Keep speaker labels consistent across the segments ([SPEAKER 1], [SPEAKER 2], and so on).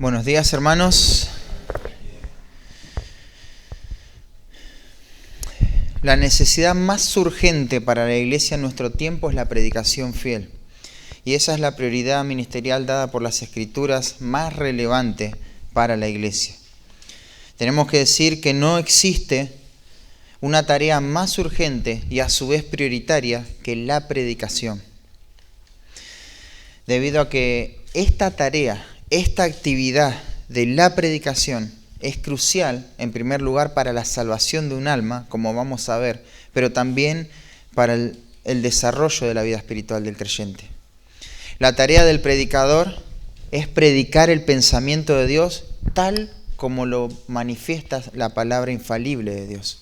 [SPEAKER 1] Buenos días, hermanos. La necesidad más urgente para la iglesia en nuestro tiempo es la predicación fiel. Y esa es la prioridad ministerial dada por las Escrituras más relevante para la iglesia. Tenemos que decir que no existe una tarea más urgente y a su vez prioritaria que la predicación. Debido a que esta tarea, esta actividad de la predicación es crucial, en primer lugar, para la salvación de un alma, como vamos a ver, pero también para el desarrollo de la vida espiritual del creyente. La tarea del predicador es predicar el pensamiento de Dios tal como lo manifiesta la palabra infalible de Dios.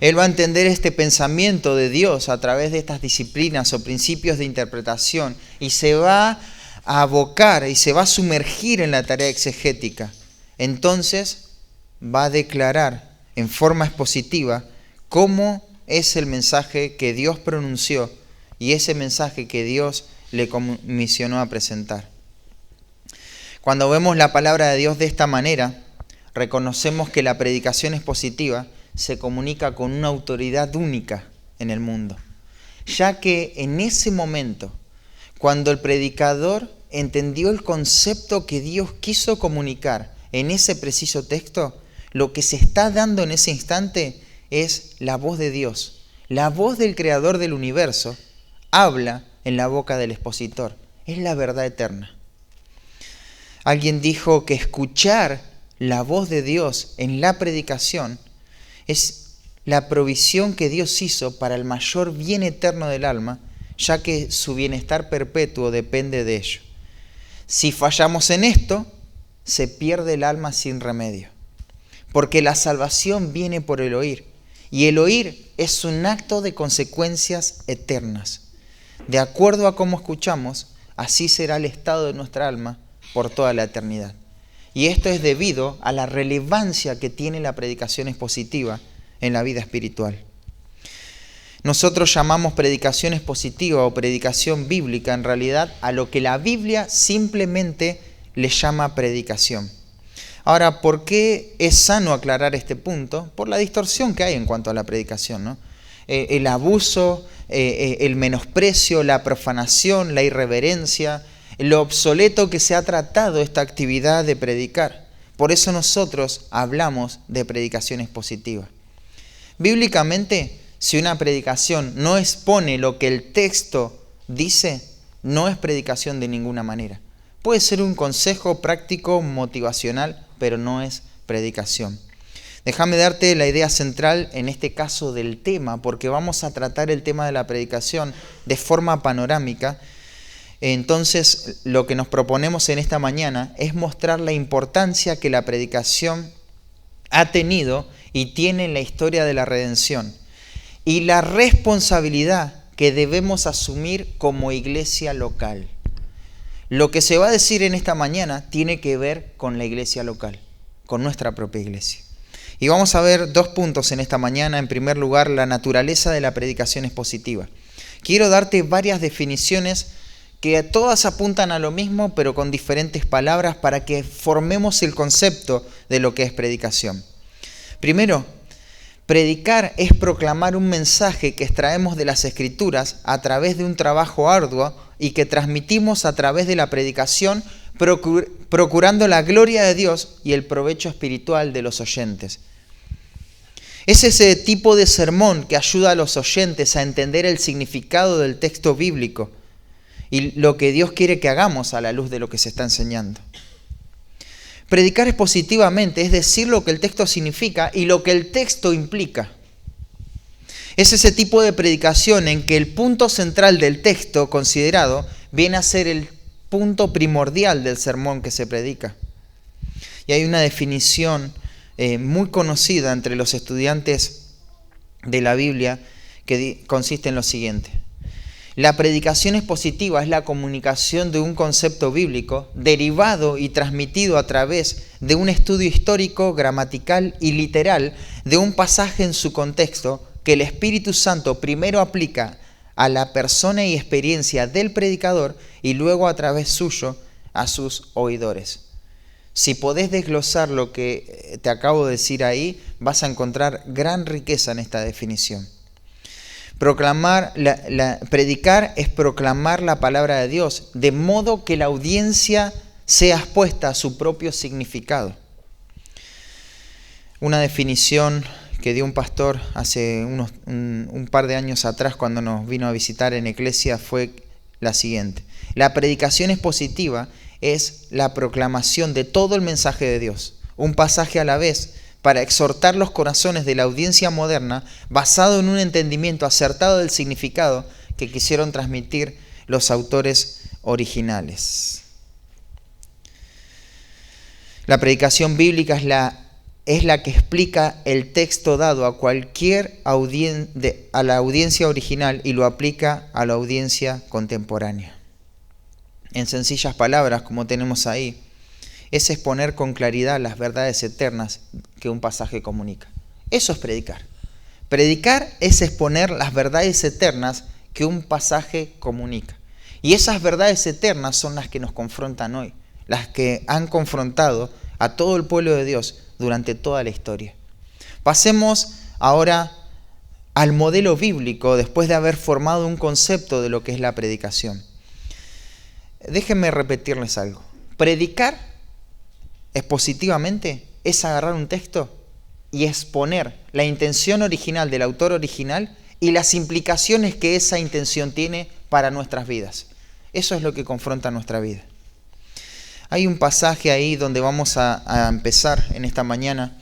[SPEAKER 1] Él va a entender este pensamiento de Dios a través de estas disciplinas o principios de interpretación y se va a abocar y se va a sumergir en la tarea exegética. Entonces va a declarar en forma expositiva cómo es el mensaje que Dios pronunció y ese mensaje que Dios le comisionó a presentar. Cuando vemos la palabra de Dios de esta manera, reconocemos que la predicación expositiva se comunica con una autoridad única en el mundo, ya que en ese momento, cuando el predicador entendió el concepto que Dios quiso comunicar en ese preciso texto, lo que se está dando en ese instante es la voz de Dios. La voz del Creador del universo habla en la boca del expositor. Es la verdad eterna. Alguien dijo que escuchar la voz de Dios en la predicación es la provisión que Dios hizo para el mayor bien eterno del alma, ya que su bienestar perpetuo depende de ello. Si fallamos en esto, se pierde el alma sin remedio, porque la salvación viene por el oír, y el oír es un acto de consecuencias eternas. De acuerdo a cómo escuchamos, así será el estado de nuestra alma por toda la eternidad. Y esto es debido a la relevancia que tiene la predicación expositiva en la vida espiritual. Nosotros llamamos predicación expositiva o predicación bíblica en realidad a lo que la Biblia simplemente le llama predicación. Ahora, ¿por qué es sano aclarar este punto? Por la distorsión que hay en cuanto a la predicación, ¿no? El abuso, el menosprecio, la profanación, la irreverencia, lo obsoleto que se ha tratado esta actividad de predicar. Por eso nosotros hablamos de predicación expositiva. Bíblicamente, si una predicación no expone lo que el texto dice, no es predicación de ninguna manera. Puede ser un consejo práctico, motivacional, pero no es predicación. Déjame darte la idea central en este caso del tema, porque vamos a tratar el tema de la predicación de forma panorámica. Entonces, lo que nos proponemos en esta mañana es mostrar la importancia que la predicación ha tenido y tiene en la historia de la redención y la responsabilidad que debemos asumir como iglesia local. Lo que se va a decir en esta mañana tiene que ver con la iglesia local, con nuestra propia iglesia. Y vamos a ver dos puntos en esta mañana. En primer lugar, la naturaleza de la predicación expositiva. Quiero darte varias definiciones que todas apuntan a lo mismo, pero con diferentes palabras para que formemos el concepto de lo que es predicación. Primero, predicar es proclamar un mensaje que extraemos de las Escrituras a través de un trabajo arduo y que transmitimos a través de la predicación, procurando la gloria de Dios y el provecho espiritual de los oyentes. Es ese tipo de sermón que ayuda a los oyentes a entender el significado del texto bíblico y lo que Dios quiere que hagamos a la luz de lo que se está enseñando. Predicar expositivamente es decir lo que el texto significa y lo que el texto implica. Es ese tipo de predicación en que el punto central del texto considerado viene a ser el punto primordial del sermón que se predica. Y hay una definición muy conocida entre los estudiantes de la Biblia que consiste en lo siguiente. La predicación expositiva es la comunicación de un concepto bíblico derivado y transmitido a través de un estudio histórico, gramatical y literal de un pasaje en su contexto que el Espíritu Santo primero aplica a la persona y experiencia del predicador y luego a través suyo a sus oidores. Si podés desglosar lo que te acabo de decir ahí, vas a encontrar gran riqueza en esta definición. Predicar es proclamar la palabra de Dios, de modo que la audiencia sea expuesta a su propio significado. Una definición que dio un pastor hace un par de años atrás cuando nos vino a visitar en Iglesia fue la siguiente: la predicación expositiva es la proclamación de todo el mensaje de Dios, un pasaje a la vez, para exhortar los corazones de la audiencia moderna basado en un entendimiento acertado del significado que quisieron transmitir los autores originales. La predicación bíblica es la que explica el texto dado a la audiencia original y lo aplica a la audiencia contemporánea. En sencillas palabras, como tenemos ahí, es exponer con claridad las verdades eternas que un pasaje comunica. Eso es predicar. Predicar es exponer las verdades eternas que un pasaje comunica. Y esas verdades eternas son las que nos confrontan hoy, las que han confrontado a todo el pueblo de Dios durante toda la historia. Pasemos ahora al modelo bíblico después de haber formado un concepto de lo que es la predicación. Déjenme repetirles algo. Predicar expositivamente es agarrar un texto y exponer la intención original del autor original y las implicaciones que esa intención tiene para nuestras vidas. Eso es lo que confronta nuestra vida. Hay un pasaje ahí donde vamos a empezar en esta mañana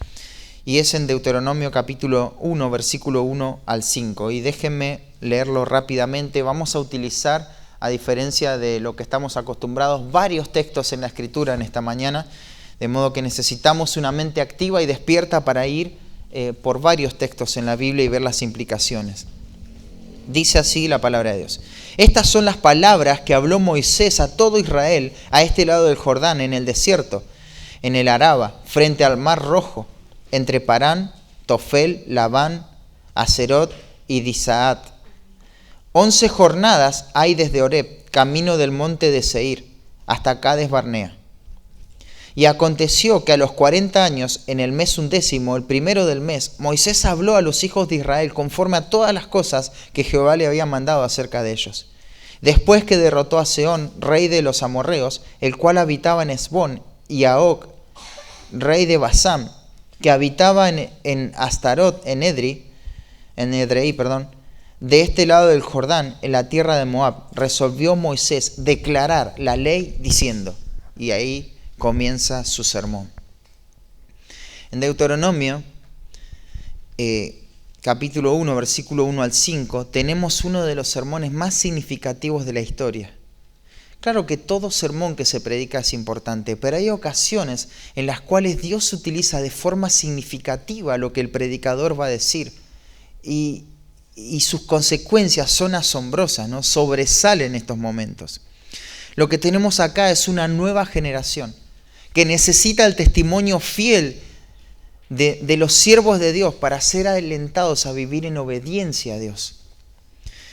[SPEAKER 1] y es en Deuteronomio capítulo 1, versículo 1 al 5. Y déjenme leerlo rápidamente. Vamos a utilizar, a diferencia de lo que estamos acostumbrados, varios textos en la Escritura en esta mañana, de modo que necesitamos una mente activa y despierta para ir por varios textos en la Biblia y ver las implicaciones. Dice así la palabra de Dios: estas son las palabras que habló Moisés a todo Israel a este lado del Jordán, en el desierto, en el Araba, frente al Mar Rojo, entre Parán, Tofel, Labán, Aserot y Disaat. 11 jornadas hay desde Horeb, camino del monte de Seir, hasta Cades Barnea. Y aconteció que a los 40 años, en el mes 11, el primero del mes, Moisés habló a los hijos de Israel conforme a todas las cosas que Jehová le había mandado acerca de ellos. Después que derrotó a Sehón, rey de los amorreos, el cual habitaba en Hesbón, y a Og, rey de Basán, que habitaba en Astarot, en Edrei, de este lado del Jordán, en la tierra de Moab, resolvió Moisés declarar la ley diciendo, y ahí comienza su sermón. En Deuteronomio, capítulo 1, versículo 1 al 5, tenemos uno de los sermones más significativos de la historia. Claro que todo sermón que se predica es importante, pero hay ocasiones en las cuales Dios utiliza de forma significativa lo que el predicador va a decir y sus consecuencias son asombrosas, ¿no? Sobresalen estos momentos. Lo que tenemos acá es una nueva generación que necesita el testimonio fiel de los siervos de Dios para ser alentados a vivir en obediencia a Dios.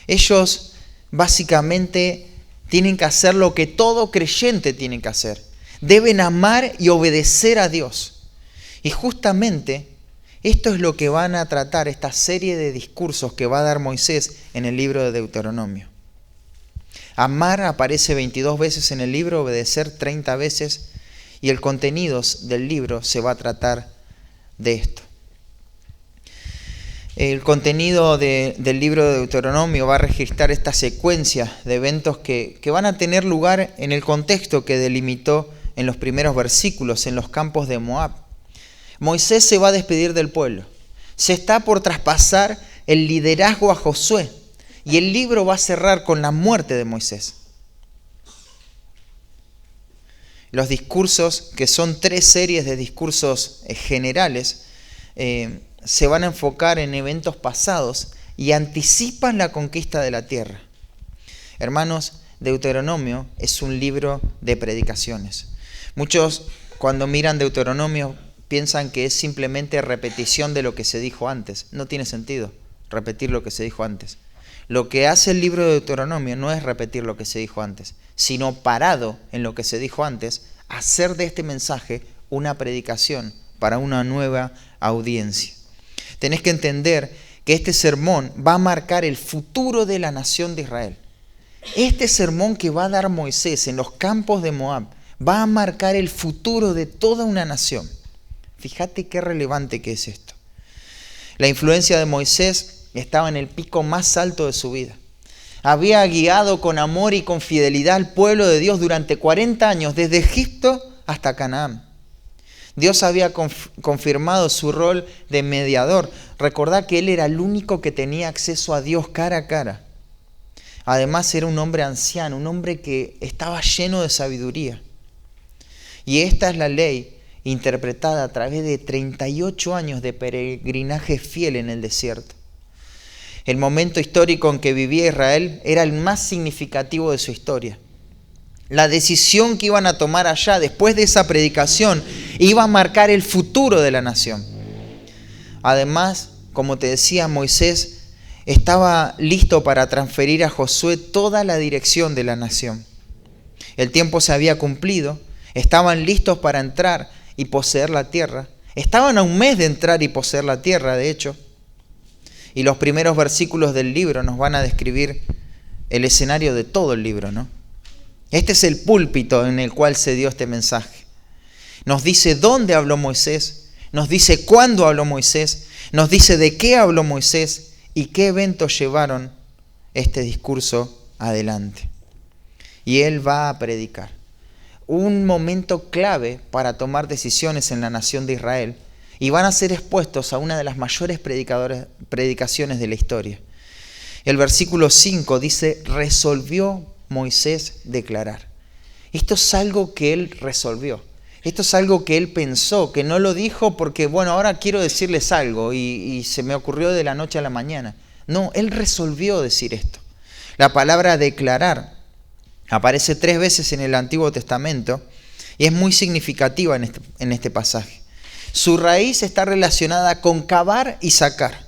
[SPEAKER 1] Ellos básicamente tienen que hacer lo que todo creyente tiene que hacer. Deben amar y obedecer a Dios. Y justamente esto es lo que van a tratar esta serie de discursos que va a dar Moisés en el libro de Deuteronomio. Amar aparece 22 veces en el libro, obedecer 30 veces, y el contenido del libro se va a tratar de esto. El contenido del libro de Deuteronomio va a registrar esta secuencia de eventos que van a tener lugar en el contexto que delimitó en los primeros versículos, en los campos de Moab. Moisés se va a despedir del pueblo. Se está por traspasar el liderazgo a Josué y el libro va a cerrar con la muerte de Moisés. Los discursos, que son 3 series de discursos generales, se van a enfocar en eventos pasados y anticipan la conquista de la tierra. Hermanos, Deuteronomio es un libro de predicaciones. Muchos, cuando miran Deuteronomio, piensan que es simplemente repetición de lo que se dijo antes. No tiene sentido repetir lo que se dijo antes. Lo que hace el libro de Deuteronomio no es repetir lo que se dijo antes, sino parado en lo que se dijo antes, hacer de este mensaje una predicación para una nueva audiencia. Tenés que entender que este sermón va a marcar el futuro de la nación de Israel. Este sermón que va a dar Moisés en los campos de Moab va a marcar el futuro de toda una nación. Fíjate qué relevante que es esto. La influencia de Moisés estaba en el pico más alto de su vida. Había guiado con amor y con fidelidad al pueblo de Dios durante 40 años, desde Egipto hasta Canaán. Dios había confirmado su rol de mediador. Recordá que él era el único que tenía acceso a Dios cara a cara. Además era un hombre anciano, un hombre que estaba lleno de sabiduría. Y esta es la ley interpretada a través de 38 años de peregrinaje fiel en el desierto. El momento histórico en que vivía Israel era el más significativo de su historia. La decisión que iban a tomar allá después de esa predicación iba a marcar el futuro de la nación. Además, como te decía, Moisés estaba listo para transferir a Josué toda la dirección de la nación. El tiempo se había cumplido, estaban listos para entrar y poseer la tierra. Estaban a un mes de entrar y poseer la tierra, de hecho. Y los primeros versículos del libro nos van a describir el escenario de todo el libro, ¿no? Este es el púlpito en el cual se dio este mensaje. Nos dice dónde habló Moisés, nos dice cuándo habló Moisés, nos dice de qué habló Moisés y qué eventos llevaron este discurso adelante. Y él va a predicar. Un momento clave para tomar decisiones en la nación de Israel, y van a ser expuestos a una de las mayores predicaciones de la historia. El versículo 5 dice, resolvió Moisés declarar. Esto es algo que él resolvió. Esto es algo que él pensó, que no lo dijo porque, bueno, ahora quiero decirles algo y se me ocurrió de la noche a la mañana. No, él resolvió decir esto. La palabra declarar aparece 3 veces en el Antiguo Testamento y es muy significativa en este pasaje. Su raíz está relacionada con cavar y sacar.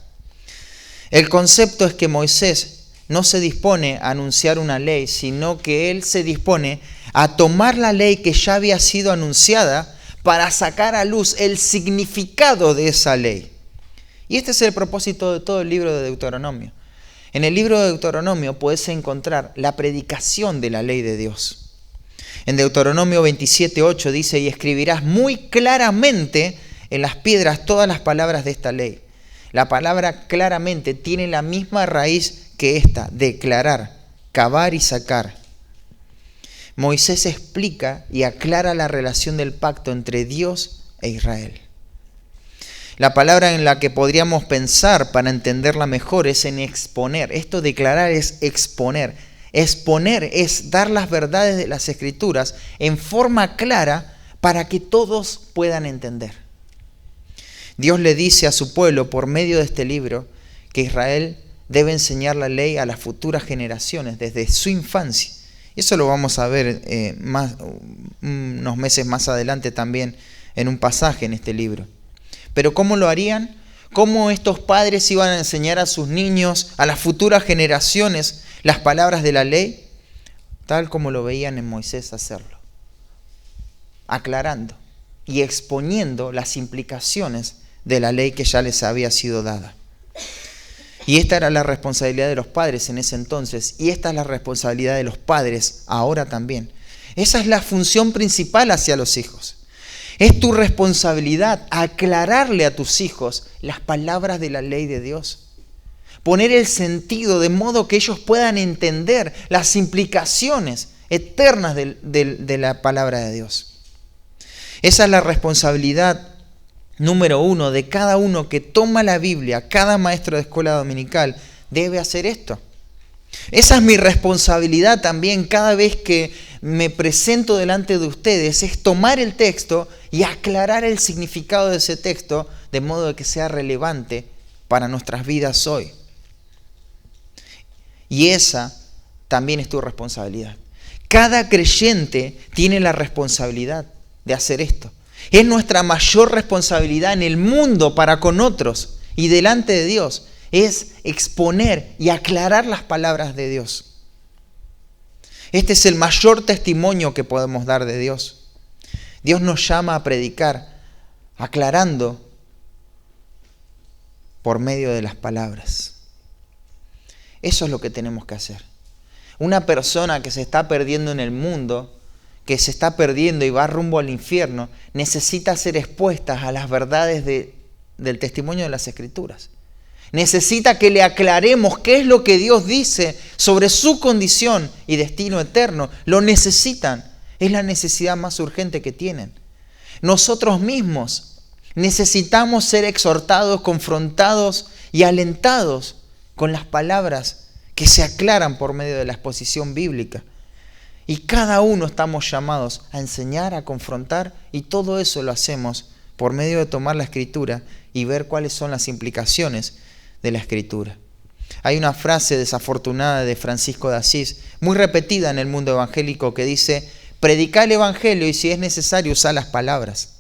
[SPEAKER 1] El concepto es que Moisés no se dispone a anunciar una ley, sino que él se dispone a tomar la ley que ya había sido anunciada para sacar a luz el significado de esa ley. Y este es el propósito de todo el libro de Deuteronomio. En el libro de Deuteronomio puedes encontrar la predicación de la ley de Dios. En Deuteronomio 27:8 dice, y escribirás muy claramente en las piedras todas las palabras de esta ley. La palabra claramente tiene la misma raíz que esta, declarar, cavar y sacar. Moisés explica y aclara la relación del pacto entre Dios e Israel. La palabra en la que podríamos pensar para entenderla mejor es en exponer. Esto declarar es exponer. Exponer es dar las verdades de las Escrituras en forma clara para que todos puedan entender. Dios le dice a su pueblo por medio de este libro que Israel debe enseñar la ley a las futuras generaciones desde su infancia. Y eso lo vamos a ver unos meses más adelante también en un pasaje en este libro. Pero ¿cómo lo harían? ¿Cómo estos padres iban a enseñar a sus niños, a las futuras generaciones, las palabras de la ley? Tal como lo veían en Moisés hacerlo. Aclarando y exponiendo las implicaciones de la ley que ya les había sido dada. Y esta era la responsabilidad de los padres en ese entonces, y esta es la responsabilidad de los padres ahora también. Esa es la función principal hacia los hijos. Es tu responsabilidad aclararle a tus hijos las palabras de la ley de Dios. Poner el sentido de modo que ellos puedan entender las implicaciones eternas de la palabra de Dios. Esa es la responsabilidad número 1 de cada uno que toma la Biblia. Cada maestro de escuela dominical debe hacer esto. Esa es mi responsabilidad también cada vez que me presento delante de ustedes, es tomar el texto y aclarar el significado de ese texto de modo de que sea relevante para nuestras vidas hoy. Y esa también es tu responsabilidad. Cada creyente tiene la responsabilidad de hacer esto. Es nuestra mayor responsabilidad en el mundo para con otros y delante de Dios. Es exponer y aclarar las palabras de Dios. Este es el mayor testimonio que podemos dar de Dios. Dios nos llama a predicar, aclarando por medio de las palabras. Eso es lo que tenemos que hacer. Una persona que se está perdiendo en el mundo, que se está perdiendo y va rumbo al infierno, necesita ser expuesta a las verdades del testimonio de las Escrituras. Necesita que le aclaremos qué es lo que Dios dice sobre su condición y destino eterno. Lo necesitan. Es la necesidad más urgente que tienen. Nosotros mismos necesitamos ser exhortados, confrontados y alentados con las palabras que se aclaran por medio de la exposición bíblica. Y cada uno estamos llamados a enseñar, a confrontar, y todo eso lo hacemos por medio de tomar la Escritura y ver cuáles son las implicaciones de la Escritura. Hay una frase desafortunada de Francisco de Asís, muy repetida en el mundo evangélico, que dice: predica el Evangelio y si es necesario usar las palabras.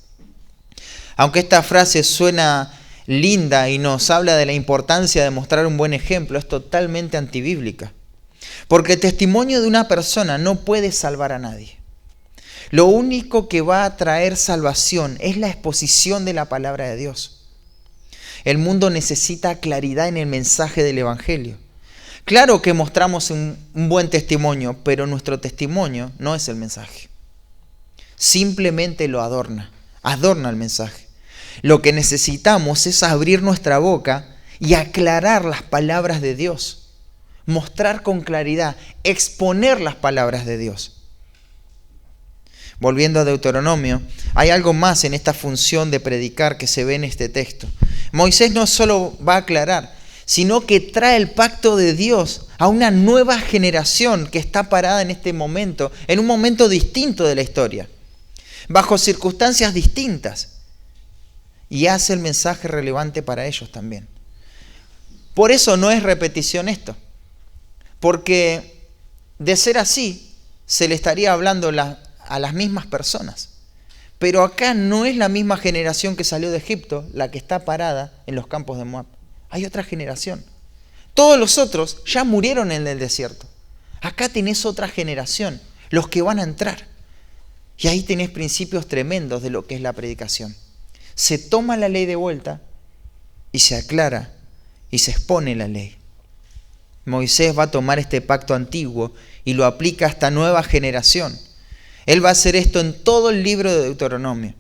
[SPEAKER 1] Aunque esta frase suena linda y nos habla de la importancia de mostrar un buen ejemplo, es totalmente antibíblica. Porque el testimonio de una persona no puede salvar a nadie. Lo único que va a traer salvación es la exposición de la palabra de Dios. El mundo necesita claridad en el mensaje del Evangelio. Claro que mostramos un buen testimonio, pero nuestro testimonio no es el mensaje. Simplemente lo adorna el mensaje. Lo que necesitamos es abrir nuestra boca y aclarar las palabras de Dios. Mostrar con claridad, exponer las palabras de Dios. Volviendo a Deuteronomio, hay algo más en esta función de predicar que se ve en este texto. Moisés no solo va a aclarar, sino que trae el pacto de Dios a una nueva generación que está parada en este momento, en un momento distinto de la historia, bajo circunstancias distintas, y hace el mensaje relevante para ellos también. Por eso no es repetición esto, porque de ser así, se le estaría hablando a las mismas personas. Pero acá no es la misma generación que salió de Egipto la que está parada en los campos de Moab. Hay otra generación. Todos los otros ya murieron en el desierto. Acá tenés otra generación, los que van a entrar. Y ahí tenés principios tremendos de lo que es la predicación. Se toma la ley de vuelta y se aclara y se expone la ley. Moisés va a tomar este pacto antiguo y lo aplica a esta nueva generación. Él va a hacer esto en todo el libro de Deuteronomio.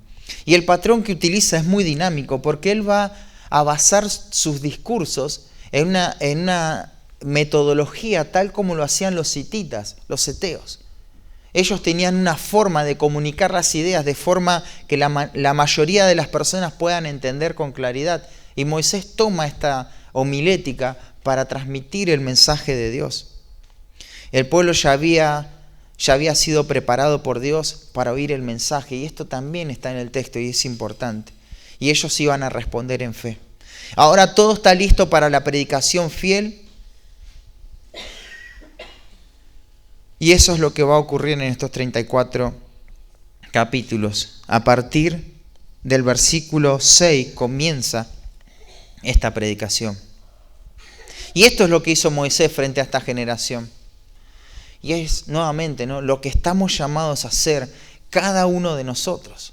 [SPEAKER 1] Y el patrón que utiliza es muy dinámico porque él va a basar sus discursos en una metodología tal como lo hacían los hititas, los heteos. Ellos tenían una forma de comunicar las ideas de forma que la mayoría de las personas puedan entender con claridad. Y Moisés toma esta homilética para transmitir el mensaje de Dios. El pueblo ya había sido preparado por Dios para oír el mensaje, y esto también está en el texto y es importante. Y ellos iban a responder en fe. Ahora todo está listo para la predicación fiel, y eso es lo que va a ocurrir en estos 34 capítulos. A partir del versículo 6 comienza esta predicación. Y esto es lo que hizo Moisés frente a esta generación. Y es nuevamente, ¿no?, lo que estamos llamados a hacer cada uno de nosotros.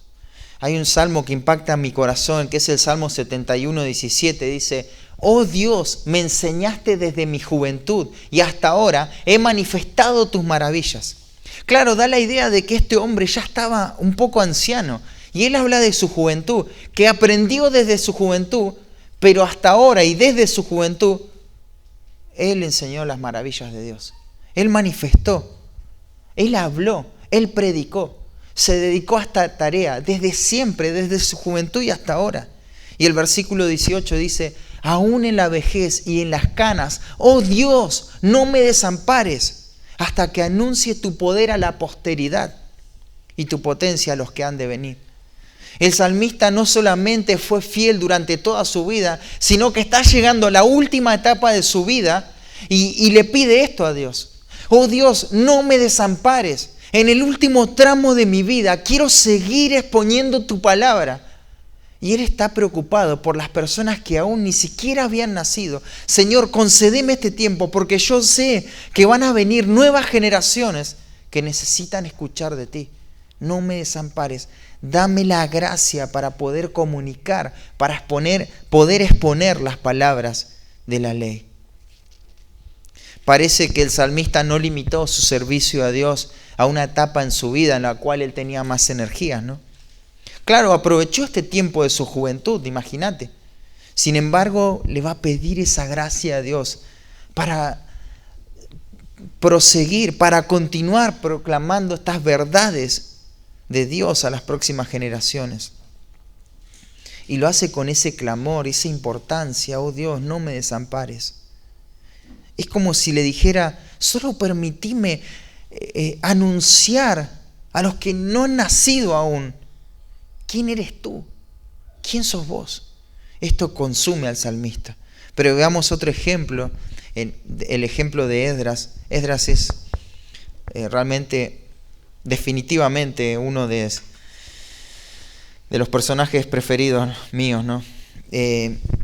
[SPEAKER 1] Hay un salmo que impacta mi corazón, que es el Salmo 71:17. Dice: oh Dios, me enseñaste desde mi juventud y hasta ahora he manifestado tus maravillas. Claro, da la idea de que este hombre ya estaba un poco anciano. Y él habla de su juventud, que aprendió desde su juventud, pero hasta ahora y desde su juventud, él enseñó las maravillas de Dios. Él manifestó, él habló, él predicó, se dedicó a esta tarea desde siempre, desde su juventud y hasta ahora. Y el versículo 18 dice: aún en la vejez y en las canas, oh Dios, no me desampares hasta que anuncie tu poder a la posteridad y tu potencia a los que han de venir. El salmista no solamente fue fiel durante toda su vida, sino que está llegando a la última etapa de su vida y le pide esto a Dios. Oh Dios, no me desampares. En el último tramo de mi vida quiero seguir exponiendo tu palabra. Y él está preocupado por las personas que aún ni siquiera habían nacido. Señor, concédeme este tiempo porque yo sé que van a venir nuevas generaciones que necesitan escuchar de ti. No me desampares. dame la gracia para poder comunicar, para poder exponer las palabras de la ley. Parece que el salmista no limitó su servicio a Dios a una etapa en su vida en la cual él tenía más energías, ¿no? Claro, aprovechó este tiempo de su juventud, imagínate. Sin embargo, le va a pedir esa gracia a Dios para proseguir, para continuar proclamando estas verdades de Dios a las próximas generaciones. Y lo hace con ese clamor, esa importancia: oh Dios, no me desampares. Es como si le dijera: solo permitime anunciar a los que no han nacido aún, ¿quién eres tú? ¿Quién sos vos? Esto consume al salmista. Pero veamos otro ejemplo, el ejemplo de Esdras. Esdras es realmente, definitivamente, uno de los personajes preferidos míos, ¿no?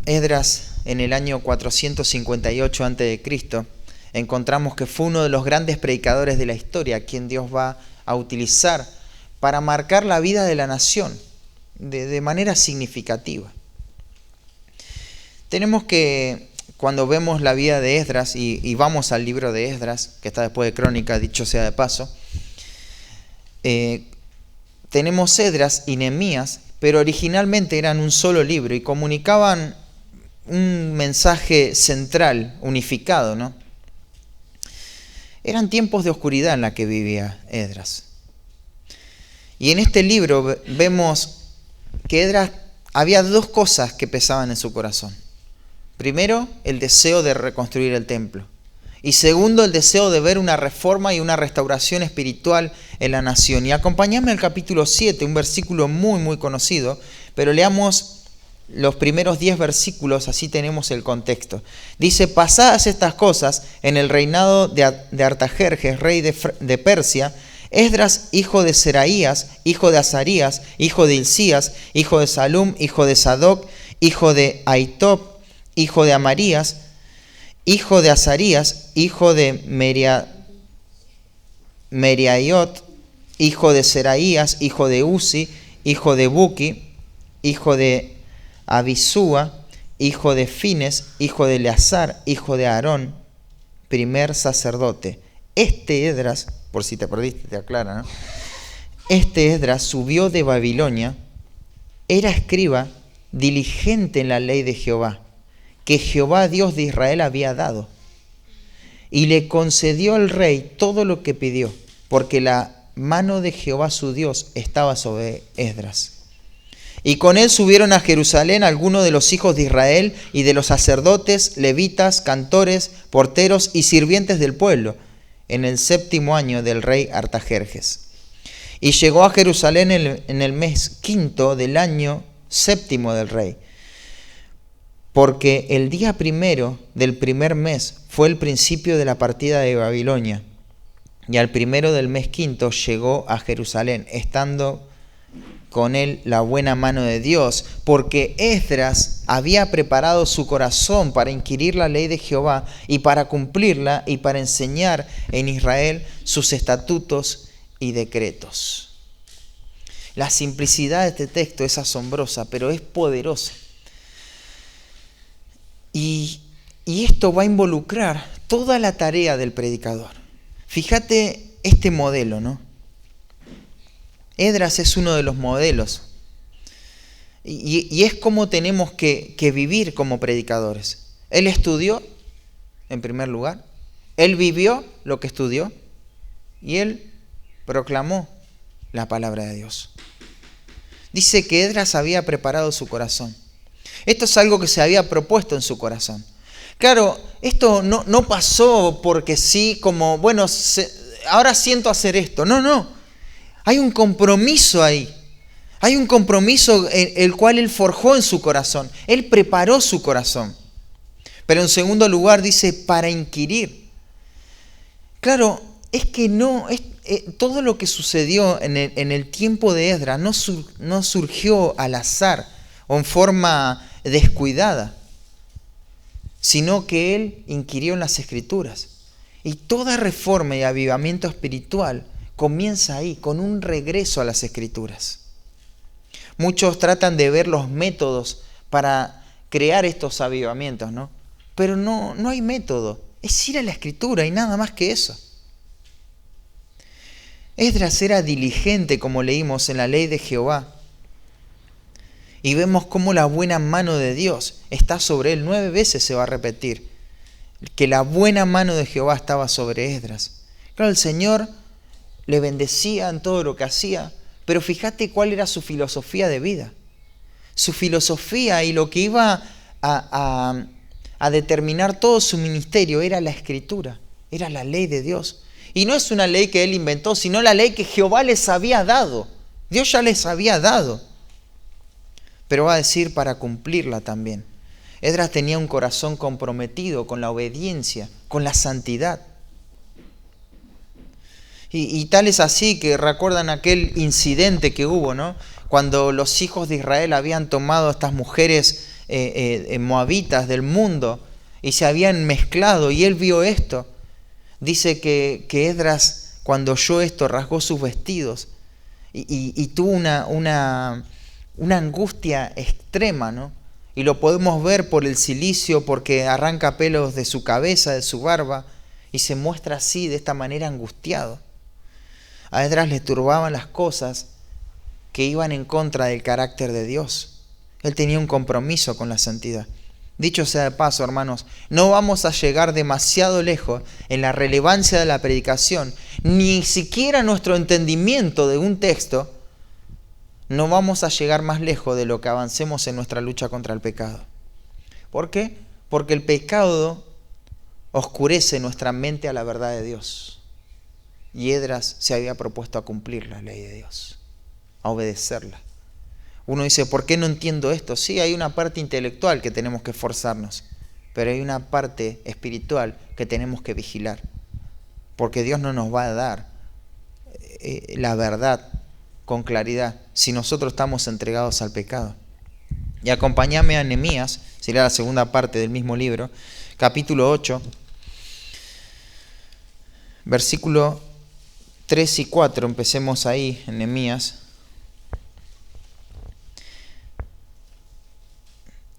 [SPEAKER 1] Esdras, en el año 458 a.C., encontramos que fue uno de los grandes predicadores de la historia, a quien Dios va a utilizar para marcar la vida de la nación de manera significativa. Tenemos que, cuando vemos la vida de Esdras, y vamos al libro de Esdras, que está después de Crónicas, dicho sea de paso, tenemos Esdras y Nehemías, pero originalmente eran un solo libro y comunicaban un mensaje central, unificado, ¿no? Eran tiempos de oscuridad en la que vivía Esdras. Y en este libro vemos que Esdras había dos cosas que pesaban en su corazón. Primero, el deseo de reconstruir el templo. Y segundo, el deseo de ver una reforma y una restauración espiritual en la nación. Y acompáñame al capítulo 7, un versículo muy, muy conocido, pero leamos los primeros 10 versículos, así tenemos el contexto. Dice: pasadas estas cosas, en el reinado de Artajerjes, rey de Persia, Esdras, hijo de Seraías, hijo de Azarías, hijo de Hilcías, hijo de Salum, hijo de Sadoc, hijo de Ahitob, hijo de Amarías, hijo de Azarías, hijo de Meriaiot, hijo de Seraías, hijo de Uzi, hijo de Buki, hijo de Abisúa, hijo de Fines, hijo de Eleazar, hijo de Aarón, primer sacerdote. Este Esdras, por si te perdiste, te aclara, ¿no? Este Esdras subió de Babilonia, era escriba, diligente en la ley de Jehová, que Jehová, Dios de Israel, había dado. Y le concedió al rey todo lo que pidió, porque la mano de Jehová su Dios estaba sobre Esdras. Y con él subieron a Jerusalén algunos de los hijos de Israel y de los sacerdotes, levitas, cantores, porteros y sirvientes del pueblo, en el 7º año del rey Artajerjes. Y llegó a Jerusalén en el mes 5 del año 7 del rey, porque el día 1 del primer mes fue el principio de la partida de Babilonia, y al 1 del mes 5 llegó a Jerusalén, estando con él la buena mano de Dios, porque Esdras había preparado su corazón para inquirir la ley de Jehová y para cumplirla y para enseñar en Israel sus estatutos y decretos. La simplicidad de este texto es asombrosa, pero es poderosa. Y esto va a involucrar toda la tarea del predicador. Fíjate este modelo, ¿no? Esdras es uno de los modelos. Y es como tenemos que vivir como predicadores. Él estudió, en primer lugar. Él vivió lo que estudió. Y él proclamó la palabra de Dios. Dice que Esdras había preparado su corazón. Esto es algo que se había propuesto en su corazón. Claro, esto no pasó porque sí, como, bueno, ahora siento hacer esto. No. Hay un compromiso ahí. Hay un compromiso el cual él forjó en su corazón. Él preparó su corazón. Pero en segundo lugar dice, para inquirir. Claro, es que todo lo que sucedió en el tiempo de Esdras no surgió al azar o en forma descuidada, sino que él inquirió en las Escrituras. Y toda reforma y avivamiento espiritual comienza ahí, con un regreso a las Escrituras. Muchos tratan de ver los métodos para crear estos avivamientos, ¿no? Pero no hay método. Es ir a la Escritura y nada más que eso. Esdras era diligente, como leímos en la ley de Jehová. Y vemos cómo la buena mano de Dios está sobre él. 9 veces se va a repetir que la buena mano de Jehová estaba sobre Esdras. Claro, el Señor le bendecía en todo lo que hacía, pero fíjate cuál era su filosofía de vida. Su filosofía y lo que iba a determinar todo su ministerio era la Escritura, era la ley de Dios. Y no es una ley que él inventó, sino la ley que Jehová les había dado. Dios ya les había dado. Pero va a decir para cumplirla también. Esdras tenía un corazón comprometido con la obediencia, con la santidad. Y tal es así que recuerdan aquel incidente que hubo, ¿no? Cuando los hijos de Israel habían tomado a estas mujeres moabitas del mundo y se habían mezclado, y él vio esto. Dice que Esdras, cuando oyó esto, rasgó sus vestidos y tuvo una angustia extrema, ¿no? Y lo podemos ver por el cilicio, porque arranca pelos de su cabeza, de su barba, y se muestra así, de esta manera, angustiado. A Esdras le turbaban las cosas que iban en contra del carácter de Dios. Él tenía un compromiso con la santidad. Dicho sea de paso, hermanos, no vamos a llegar demasiado lejos en la relevancia de la predicación, ni siquiera nuestro entendimiento de un texto, no vamos a llegar más lejos de lo que avancemos en nuestra lucha contra el pecado. ¿Por qué? Porque el pecado oscurece nuestra mente a la verdad de Dios. Y Esdras se había propuesto a cumplir la ley de Dios, a obedecerla. Uno dice, ¿por qué no entiendo esto? Sí, hay una parte intelectual que tenemos que esforzarnos, pero hay una parte espiritual que tenemos que vigilar. Porque Dios no nos va a dar la verdad con claridad si nosotros estamos entregados al pecado. Y acompáñame a Nehemías, sería la segunda parte del mismo libro, capítulo 8, versículo 3 y 4, empecemos ahí en Nehemías.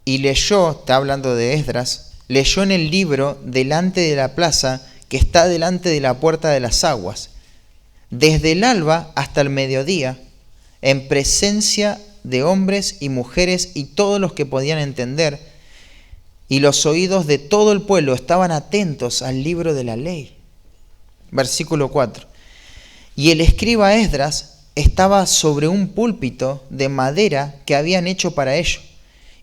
[SPEAKER 1] Y leyó, está hablando de Esdras, leyó en el libro delante de la plaza que está delante de la puerta de las aguas, desde el alba hasta el mediodía, en presencia de hombres y mujeres y todos los que podían entender, y los oídos de todo el pueblo estaban atentos al libro de la ley. Versículo 4. Y el escriba Esdras estaba sobre un púlpito de madera que habían hecho para ello,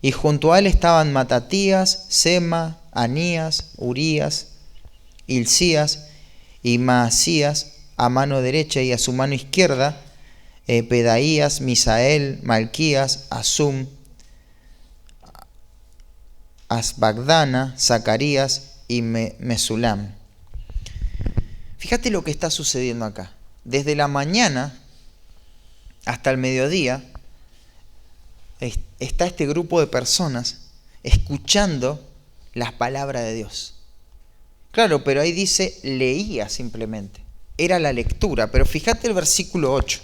[SPEAKER 1] y junto a él estaban Matatías, Sema, Anías, Urías, Hilcías y Maasías a mano derecha, y a su mano izquierda Pedaías, Misael, Malquías, Asum, Asbagdana, Zacarías y Mesulam. Fíjate lo que está sucediendo acá. Desde la mañana hasta el mediodía está este grupo de personas escuchando las palabras de Dios. Claro, pero ahí dice leía simplemente. Era la lectura, pero fíjate el versículo 8.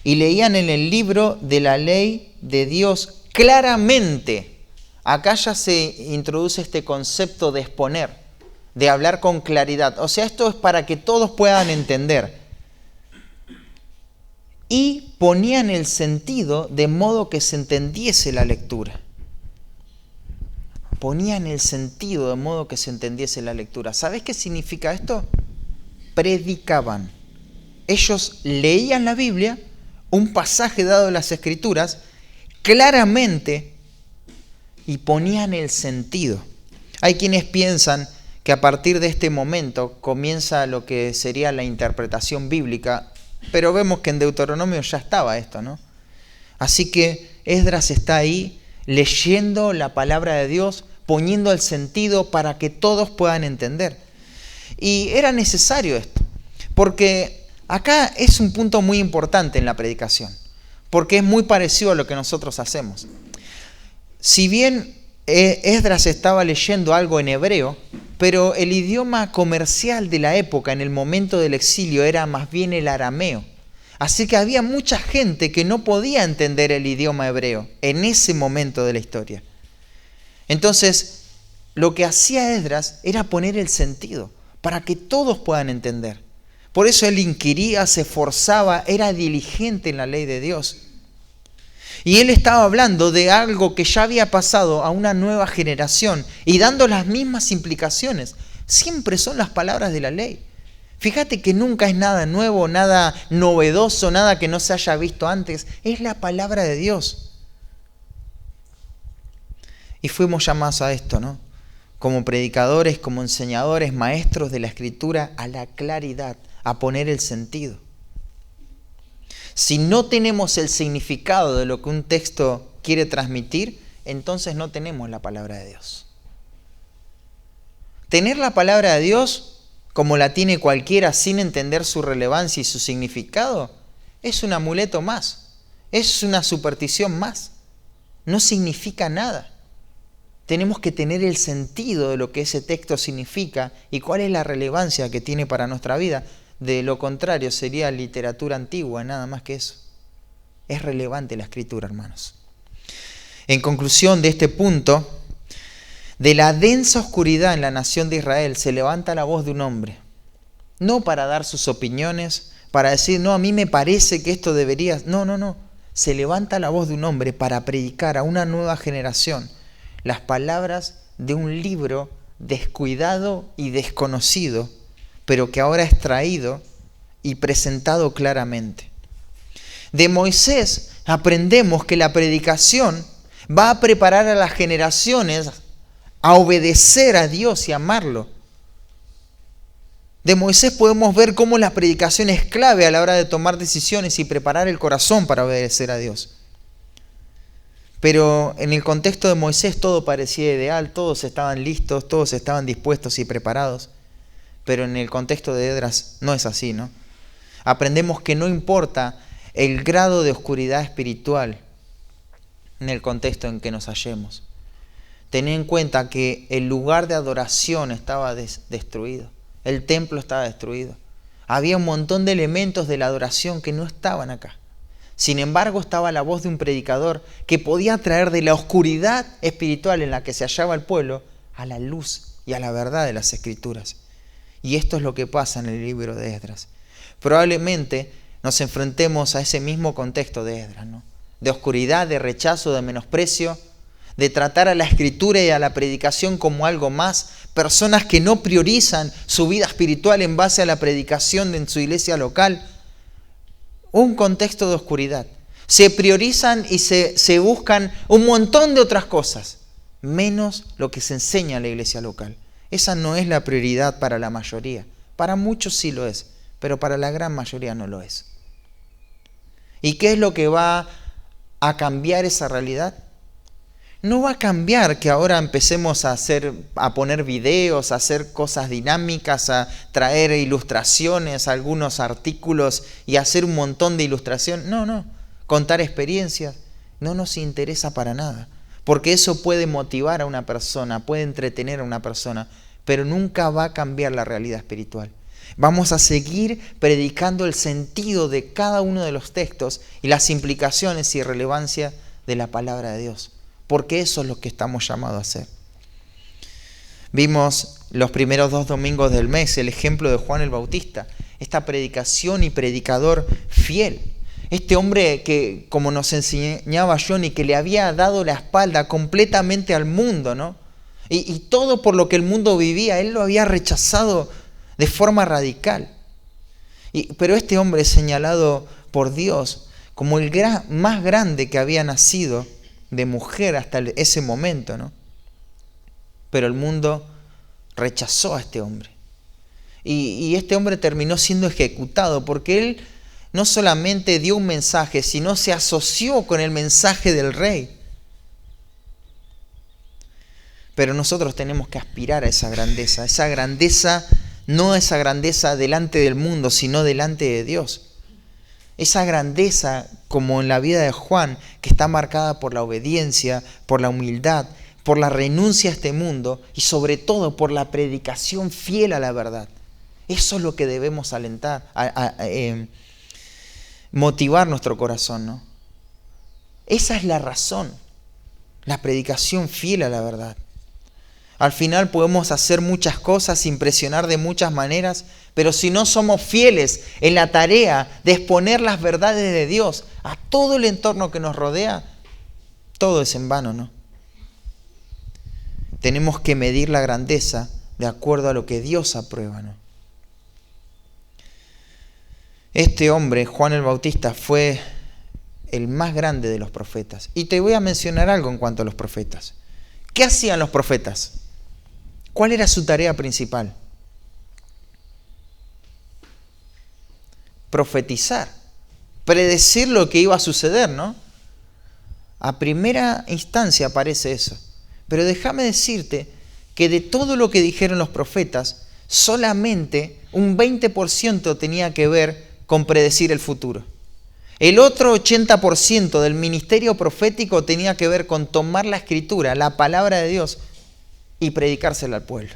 [SPEAKER 1] Y leían en el libro de la ley de Dios claramente. Acá ya se introduce este concepto de exponer, de hablar con claridad. O sea, esto es para que todos puedan entender. Y ponían el sentido de modo que se entendiese la lectura. Ponían el sentido de modo que se entendiese la lectura. ¿Sabes qué significa esto? Predicaban. Ellos leían la Biblia, un pasaje dado en las Escrituras, claramente, y ponían el sentido. Hay quienes piensan que a partir de este momento comienza lo que sería la interpretación bíblica, pero vemos que en Deuteronomio ya estaba esto, ¿no? Así que Esdras está ahí leyendo la palabra de Dios, poniendo el sentido para que todos puedan entender. Y era necesario esto, porque acá es un punto muy importante en la predicación, porque es muy parecido a lo que nosotros hacemos. Si bien Esdras estaba leyendo algo en hebreo, pero el idioma comercial de la época en el momento del exilio era más bien el arameo. Así que había mucha gente que no podía entender el idioma hebreo en ese momento de la historia. Entonces, lo que hacía Esdras era poner el sentido para que todos puedan entender. Por eso él inquiría, se esforzaba, era diligente en la ley de Dios. Y él estaba hablando de algo que ya había pasado a una nueva generación y dando las mismas implicaciones. Siempre son las palabras de la ley. Fíjate que nunca es nada nuevo, nada novedoso, nada que no se haya visto antes. Es la palabra de Dios. Y fuimos llamados a esto, ¿no? Como predicadores, como enseñadores, maestros de la Escritura, a la claridad, a poner el sentido. Si no tenemos el significado de lo que un texto quiere transmitir, entonces no tenemos la palabra de Dios. Tener la palabra de Dios, como la tiene cualquiera sin entender su relevancia y su significado, es un amuleto más, es una superstición más. No significa nada. Tenemos que tener el sentido de lo que ese texto significa y cuál es la relevancia que tiene para nuestra vida. De lo contrario, sería literatura antigua, nada más que eso. Es relevante la Escritura, hermanos. En conclusión de este punto, de la densa oscuridad en la nación de Israel se levanta la voz de un hombre. No para dar sus opiniones, para decir, no, a mí me parece que esto debería... No. Se levanta la voz de un hombre para predicar a una nueva generación las palabras de un libro descuidado y desconocido, pero que ahora es traído y presentado claramente. De Moisés aprendemos que la predicación va a preparar a las generaciones a obedecer a Dios y amarlo. De Moisés podemos ver cómo la predicación es clave a la hora de tomar decisiones y preparar el corazón para obedecer a Dios. Pero en el contexto de Moisés todo parecía ideal, todos estaban listos, todos estaban dispuestos y preparados. Pero en el contexto de Esdras no es así, ¿no? Aprendemos que no importa el grado de oscuridad espiritual en el contexto en que nos hallemos. Tened en cuenta que el lugar de adoración estaba destruido, el templo estaba destruido. Había un montón de elementos de la adoración que no estaban acá. Sin embargo, estaba la voz de un predicador que podía traer de la oscuridad espiritual en la que se hallaba el pueblo a la luz y a la verdad de las Escrituras. Y esto es lo que pasa en el libro de Esdras. Probablemente nos enfrentemos a ese mismo contexto de Esdras, ¿no? De oscuridad, de rechazo, de menosprecio, de tratar a la Escritura y a la predicación como algo más. Personas que no priorizan su vida espiritual en base a la predicación en su iglesia local. Un contexto de oscuridad. Se priorizan y se buscan un montón de otras cosas, menos lo que se enseña en la iglesia local. Esa no es la prioridad para la mayoría. Para muchos sí lo es, pero para la gran mayoría no lo es. ¿Y qué es lo que va a cambiar esa realidad? No va a cambiar que ahora empecemos a poner videos, a hacer cosas dinámicas, a traer ilustraciones, algunos artículos y hacer un montón de ilustración. No. Contar experiencias no nos interesa para nada. Porque eso puede motivar a una persona, puede entretener a una persona, pero nunca va a cambiar la realidad espiritual. Vamos a seguir predicando el sentido de cada uno de los textos y las implicaciones y relevancia de la palabra de Dios. Porque eso es lo que estamos llamados a hacer. Vimos los primeros 2 domingos del mes el ejemplo de Juan el Bautista, esta predicación y predicador fiel. Este hombre que, como nos enseñaba Johnny, que le había dado la espalda completamente al mundo, ¿no? Y todo por lo que el mundo vivía, él lo había rechazado de forma radical. Pero este hombre es señalado por Dios como el más grande que había nacido de mujer hasta ese momento, ¿no? Pero el mundo rechazó a este hombre. Y este hombre terminó siendo ejecutado porque él no solamente dio un mensaje, sino se asoció con el mensaje del rey. Pero nosotros tenemos que aspirar a esa grandeza, no esa grandeza delante del mundo, sino delante de Dios. Esa grandeza, como en la vida de Juan, que está marcada por la obediencia, por la humildad, por la renuncia a este mundo y sobre todo por la predicación fiel a la verdad. Eso es lo que debemos alentar, motivar nuestro corazón, ¿no? Esa es la razón, la predicación fiel a la verdad. Al final podemos hacer muchas cosas, impresionar de muchas maneras, pero si no somos fieles en la tarea de exponer las verdades de Dios a todo el entorno que nos rodea, todo es en vano, ¿no? Tenemos que medir la grandeza de acuerdo a lo que Dios aprueba, ¿no? Este hombre, Juan el Bautista, fue el más grande de los profetas. Y te voy a mencionar algo en cuanto a los profetas. ¿Qué hacían los profetas? ¿Cuál era su tarea principal? Profetizar, predecir lo que iba a suceder, ¿no? A primera instancia aparece eso. Pero déjame decirte que de todo lo que dijeron los profetas, solamente un 20% tenía que ver con predecir el futuro. El otro 80% del ministerio profético tenía que ver con tomar la escritura, la palabra de Dios, y predicársela al pueblo.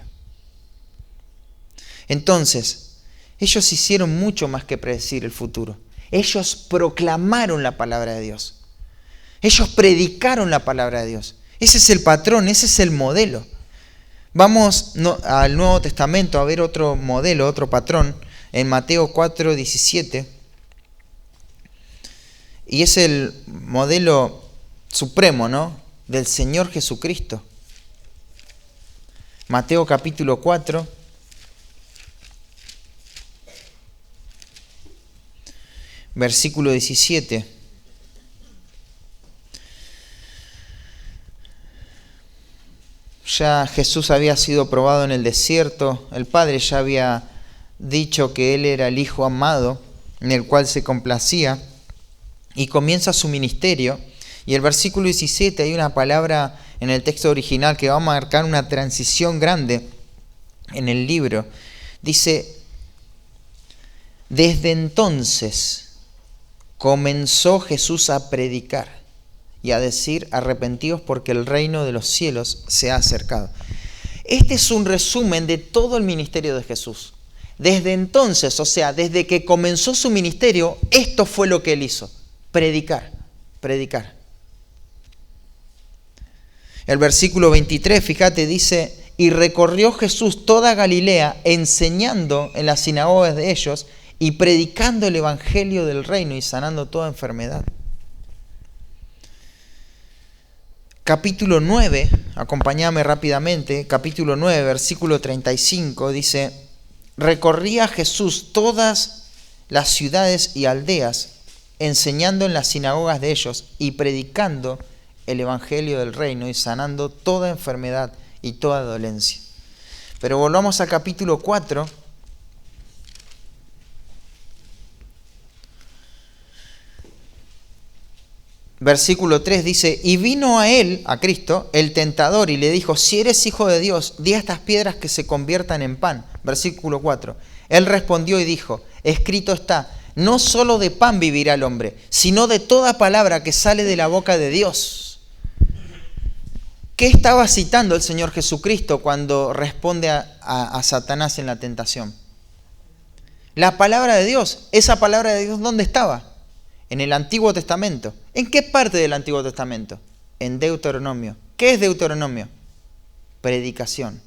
[SPEAKER 1] Entonces, ellos hicieron mucho más que predecir el futuro. Ellos proclamaron la palabra de Dios. Ellos predicaron la palabra de Dios. Ese es el patrón, ese es el modelo. Vamos al Nuevo Testamento a ver otro modelo, otro patrón, en Mateo 4:17. Y es el modelo supremo, ¿no?, del Señor Jesucristo. Mateo capítulo 4. Versículo 17. Ya Jesús había sido probado en el desierto. El Padre ya había dicho que Él era el Hijo amado, en el cual se complacía. Y comienza su ministerio. Y el versículo 17 hay una palabra en el texto original que va a marcar una transición grande en el libro. Dice: desde entonces comenzó Jesús a predicar y a decir: arrepentíos porque el reino de los cielos se ha acercado. Este es un resumen de todo el ministerio de Jesús. Desde entonces, o sea, desde que comenzó su ministerio, esto fue lo que Él hizo: predicar, predicar. El versículo 23, fíjate, dice: y recorrió Jesús toda Galilea, enseñando en las sinagogas de ellos y predicando el evangelio del reino y sanando toda enfermedad. Capítulo 9, acompáñame rápidamente, capítulo 9, versículo 35, dice: recorría Jesús todas las ciudades y aldeas, enseñando en las sinagogas de ellos y predicando el evangelio del reino y sanando toda enfermedad y toda dolencia. Pero volvamos al capítulo 4. Versículo 3 dice: y vino a él, a Cristo, el tentador, y le dijo: si eres hijo de Dios, di a estas piedras que se conviertan en pan. Versículo 4. Él respondió y dijo: escrito está, no solo de pan vivirá el hombre, sino de toda palabra que sale de la boca de Dios. ¿Qué estaba citando el Señor Jesucristo cuando responde a Satanás en la tentación? La palabra de Dios. ¿Esa palabra de Dios dónde estaba? En el Antiguo Testamento. ¿En qué parte del Antiguo Testamento? En Deuteronomio. ¿Qué es Deuteronomio? Predicación.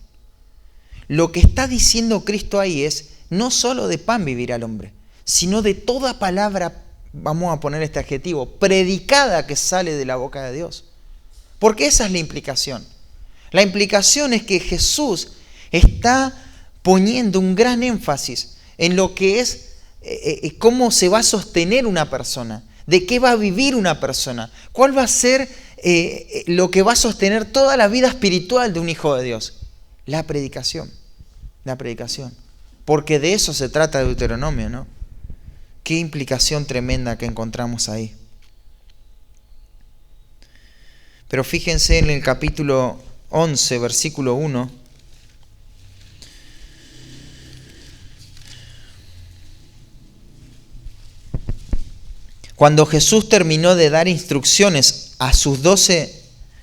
[SPEAKER 1] Lo que está diciendo Cristo ahí es: no solo de pan vivirá el hombre, sino de toda palabra, vamos a poner este adjetivo, predicada que sale de la boca de Dios. Porque esa es la implicación. La implicación es que Jesús está poniendo un gran énfasis en lo que es cómo se va a sostener una persona, de qué va a vivir una persona, cuál va a ser lo que va a sostener toda la vida espiritual de un hijo de Dios. La predicación, la predicación. Porque de eso se trata Deuteronomio, ¿no? Qué implicación tremenda que encontramos ahí. Pero fíjense en el capítulo 11, versículo 1. Cuando Jesús terminó de dar instrucciones a sus 12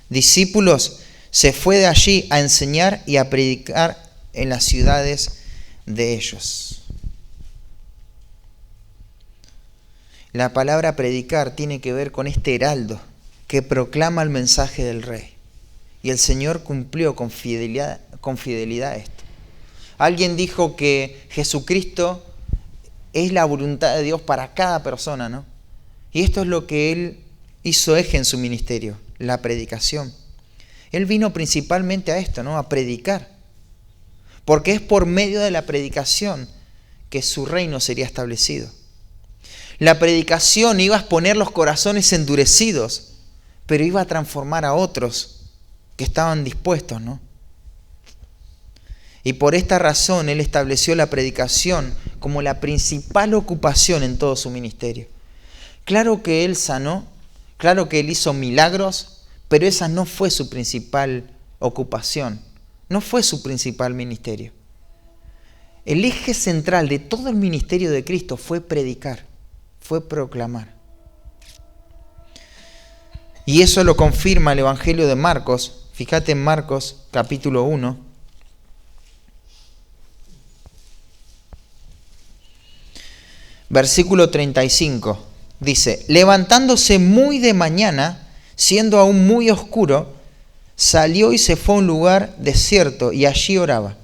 [SPEAKER 1] discípulos, se fue de allí a enseñar y a predicar en las ciudades de ellos. La palabra predicar tiene que ver con este heraldo que proclama el mensaje del Rey. Y el Señor cumplió con fidelidad esto. Alguien dijo que Jesucristo es la voluntad de Dios para cada persona, ¿no? Y esto es lo que Él hizo eje en su ministerio, la predicación. Él vino principalmente a esto, ¿no? A predicar. Porque es por medio de la predicación que su reino sería establecido. La predicación iba a exponer los corazones endurecidos, pero iba a transformar a otros que estaban dispuestos, ¿no? Y por esta razón Él estableció la predicación como la principal ocupación en todo su ministerio. Claro que Él sanó, claro que Él hizo milagros, pero esa no fue su principal ocupación, no fue su principal ministerio. El eje central de todo el ministerio de Cristo fue predicar, fue proclamar. Y eso lo confirma el Evangelio de Marcos. Fíjate en Marcos capítulo 1. Versículo 35. Dice, levantándose muy de mañana, siendo aún muy oscuro, salió y se fue a un lugar desierto y allí oraba.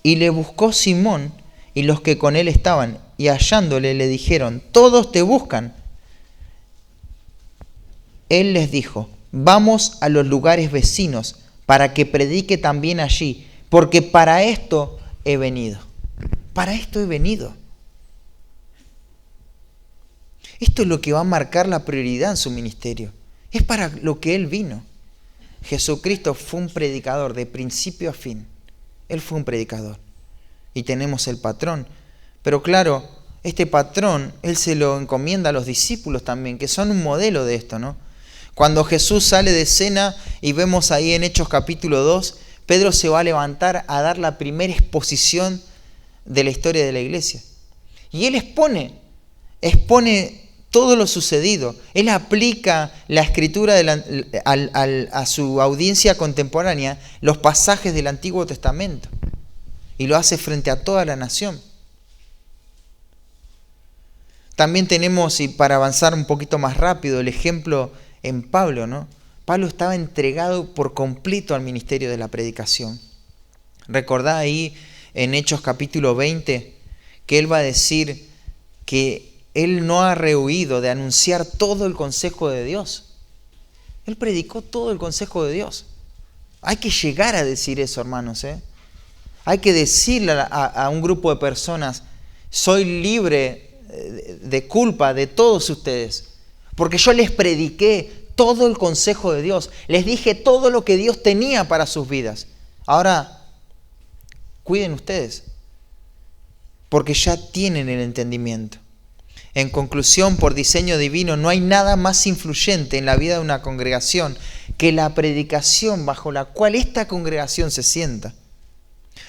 [SPEAKER 1] Y le buscó Simón y los que con él estaban, y hallándole le dijeron, todos te buscan. Él les dijo, vamos a los lugares vecinos para que predique también allí, porque para esto he venido. Para esto he venido. Esto es lo que va a marcar la prioridad en su ministerio. Es para lo que Él vino. Jesucristo fue un predicador de principio a fin. Él fue un predicador. Y tenemos el patrón. Pero claro, este patrón, Él se lo encomienda a los discípulos también, que son un modelo de esto, ¿no? Cuando Jesús sale de cena y vemos ahí en Hechos capítulo 2, Pedro se va a levantar a dar la primera exposición de la historia de la iglesia. Y Él expone todo lo sucedido. Él aplica la escritura a su audiencia contemporánea, los pasajes del Antiguo Testamento, y lo hace frente a toda la nación. También tenemos, y para avanzar un poquito más rápido, el ejemplo en Pablo, ¿no? Pablo estaba entregado por completo al ministerio de la predicación. Recordá ahí en Hechos capítulo 20 que él va a decir que él no ha rehuido de anunciar todo el consejo de Dios. Él predicó todo el consejo de Dios. Hay que llegar a decir eso, hermanos, ¿eh? Hay que decirle a un grupo de personas, soy libre de culpa de todos ustedes, porque yo les prediqué todo el consejo de Dios. Les dije todo lo que Dios tenía para sus vidas. Ahora, cuiden ustedes, porque ya tienen el entendimiento. En conclusión, por diseño divino, no hay nada más influyente en la vida de una congregación que la predicación bajo la cual esta congregación se sienta.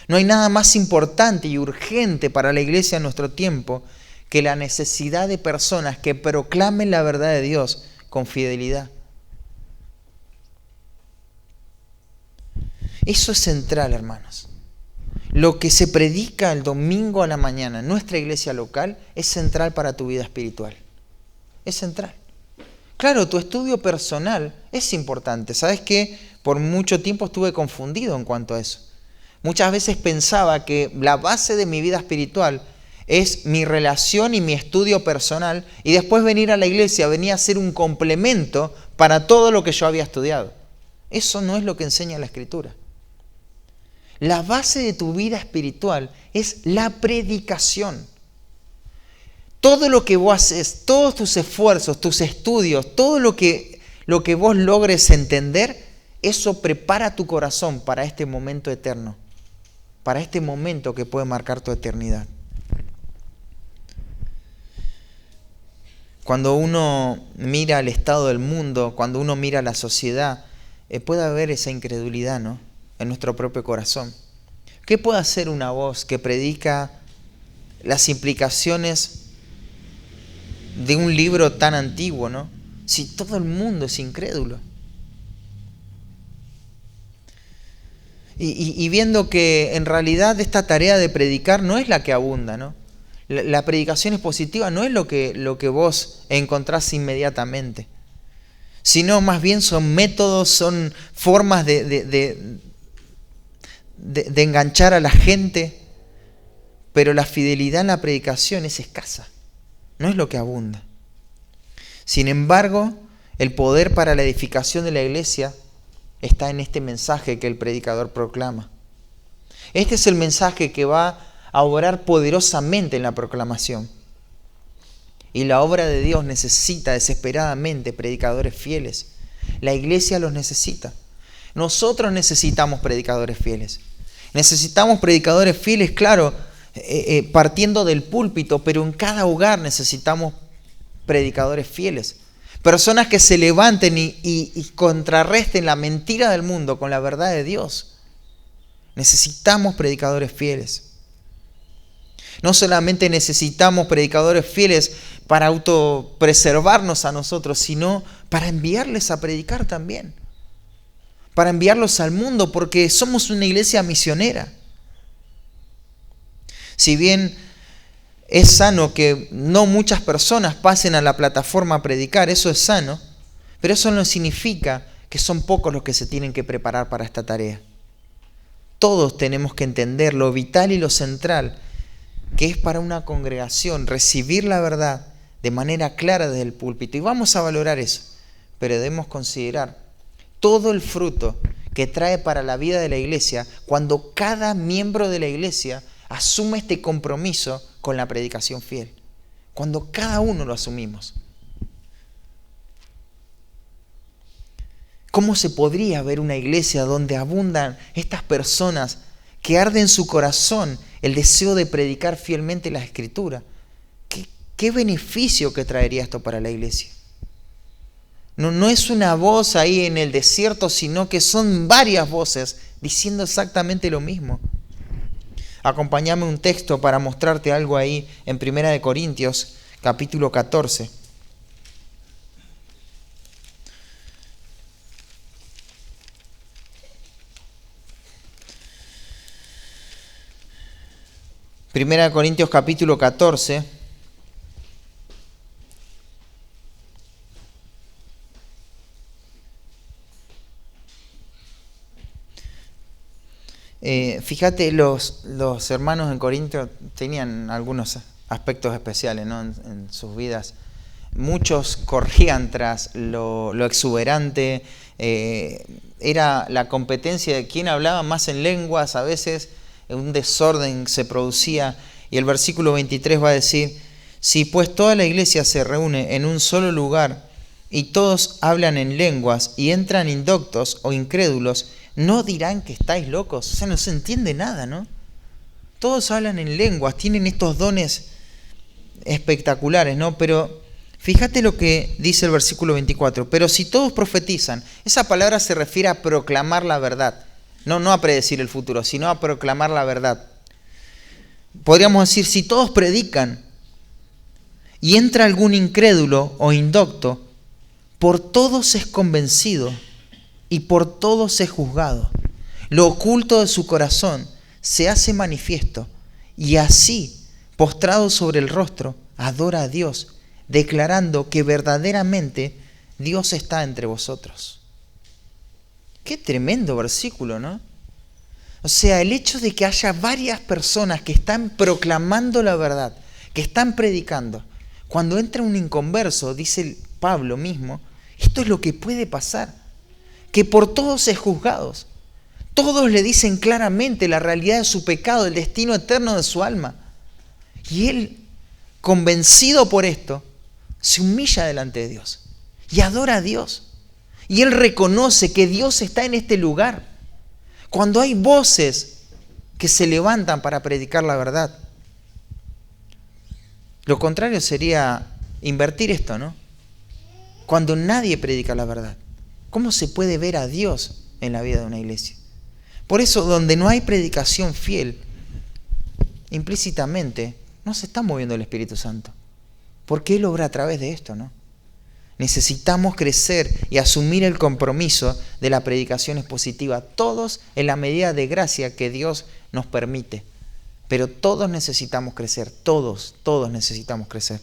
[SPEAKER 1] No hay nada más importante y urgente para la iglesia en nuestro tiempo que la necesidad de personas que proclamen la verdad de Dios con fidelidad. Eso es central, hermanos. Lo que se predica el domingo a la mañana en nuestra iglesia local es central para tu vida espiritual. Es central. Claro, tu estudio personal es importante. ¿Sabes qué? Por mucho tiempo estuve confundido en cuanto a eso. Muchas veces pensaba que la base de mi vida espiritual es mi relación y mi estudio personal, y después venir a la iglesia venía a ser un complemento para todo lo que yo había estudiado. Eso no es lo que enseña la Escritura. La base de tu vida espiritual es la predicación. Todo lo que vos haces, todos tus esfuerzos, tus estudios, todo lo que vos logres entender, eso prepara tu corazón para este momento eterno, para este momento que puede marcar tu eternidad. Cuando uno mira el estado del mundo, cuando uno mira la sociedad, puede haber esa incredulidad, ¿no?, en nuestro propio corazón. ¿Qué puede hacer una voz que predica las implicaciones de un libro tan antiguo, ¿no?, si todo el mundo es incrédulo? Y viendo que en realidad esta tarea de predicar no es la que abunda, ¿no? La predicación expositiva no es lo que vos encontrás inmediatamente, sino más bien son métodos, son formas de enganchar a la gente, pero la fidelidad en la predicación es escasa, no es lo que abunda. Sin embargo, el poder para la edificación de la iglesia está en este mensaje que el predicador proclama. Este es el mensaje que va a obrar poderosamente en la proclamación. Y la obra de Dios necesita desesperadamente predicadores fieles. La iglesia los necesita. Nosotros necesitamos predicadores fieles. Necesitamos predicadores fieles, claro, partiendo del púlpito, pero en cada hogar necesitamos predicadores fieles. Personas que se levanten y contrarresten la mentira del mundo con la verdad de Dios. Necesitamos predicadores fieles. No solamente necesitamos predicadores fieles para autopreservarnos a nosotros, sino para enviarles a predicar también. Para enviarlos al mundo, porque somos una iglesia misionera. Si bien es sano que no muchas personas pasen a la plataforma a predicar, eso es sano, pero eso no significa que son pocos los que se tienen que preparar para esta tarea. Todos tenemos que entender lo vital y lo central que es para una congregación recibir la verdad de manera clara desde el púlpito. Y vamos a valorar eso, pero debemos considerar todo el fruto que trae para la vida de la iglesia cuando cada miembro de la iglesia asume este compromiso con la predicación fiel. Cuando cada uno lo asumimos. ¿Cómo se podría ver una iglesia donde abundan estas personas que arde en su corazón el deseo de predicar fielmente la Escritura? ¿Qué beneficio que traería esto para la iglesia? No es una voz ahí en el desierto, sino que son varias voces diciendo exactamente lo mismo. Acompáñame un texto para mostrarte algo ahí en 1 Corintios, capítulo 14. Primera de Corintios capítulo 14. Fíjate, los hermanos en Corinto tenían algunos aspectos especiales, ¿no? en sus vidas. Muchos corrían tras lo exuberante. Era la competencia de quién hablaba más en lenguas. A veces un desorden se producía. Y el versículo 23 va a decir: si pues toda la iglesia se reúne en un solo lugar y todos hablan en lenguas y entran indoctos o incrédulos, ¿no dirán que estáis locos? O sea, no se entiende nada, ¿no? Todos hablan en lenguas, tienen estos dones espectaculares, ¿no? Pero fíjate lo que dice el versículo 24. Pero si todos profetizan, esa palabra se refiere a proclamar la verdad. No a predecir el futuro, sino a proclamar la verdad. Podríamos decir, si todos predican y entra algún incrédulo o indocto, por todos es convencido y por todos es juzgado. Lo oculto de su corazón se hace manifiesto, y así, postrado sobre el rostro, adora a Dios, declarando que verdaderamente Dios está entre vosotros. Qué tremendo versículo, ¿no? O sea, el hecho de que haya varias personas que están proclamando la verdad, que están predicando. Cuando entra un inconverso, dice Pablo mismo, esto es lo que puede pasar. Que por todos es juzgados. Todos le dicen claramente la realidad de su pecado, el destino eterno de su alma. Y él, convencido por esto, se humilla delante de Dios y adora a Dios. Y él reconoce que Dios está en este lugar. Cuando hay voces que se levantan para predicar la verdad. Lo contrario sería invertir esto, ¿no? Cuando nadie predica la verdad. ¿Cómo se puede ver a Dios en la vida de una iglesia? Por eso, donde no hay predicación fiel, implícitamente no se está moviendo el Espíritu Santo. Porque Él obra a través de esto, ¿no? Necesitamos crecer y asumir el compromiso de la predicación expositiva, todos en la medida de gracia que Dios nos permite. Pero todos necesitamos crecer, todos necesitamos crecer.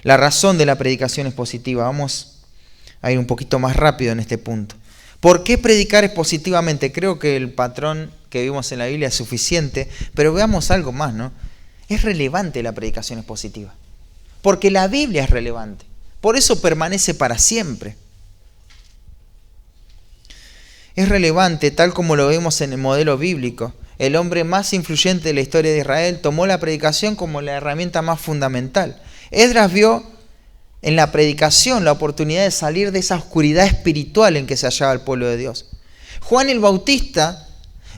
[SPEAKER 1] La razón de la predicación expositiva, vamos a ir un poquito más rápido en este punto. ¿Por qué predicar expositivamente? Creo que el patrón que vimos en la Biblia es suficiente, pero veamos algo más, ¿no? Es relevante la predicación expositiva, porque la Biblia es relevante, por eso permanece para siempre. Es relevante tal como lo vemos en el modelo bíblico. El hombre más influyente de la historia de Israel tomó la predicación como la herramienta más fundamental. Esdras vio en la predicación la oportunidad de salir de esa oscuridad espiritual en que se hallaba el pueblo de Dios. Juan el Bautista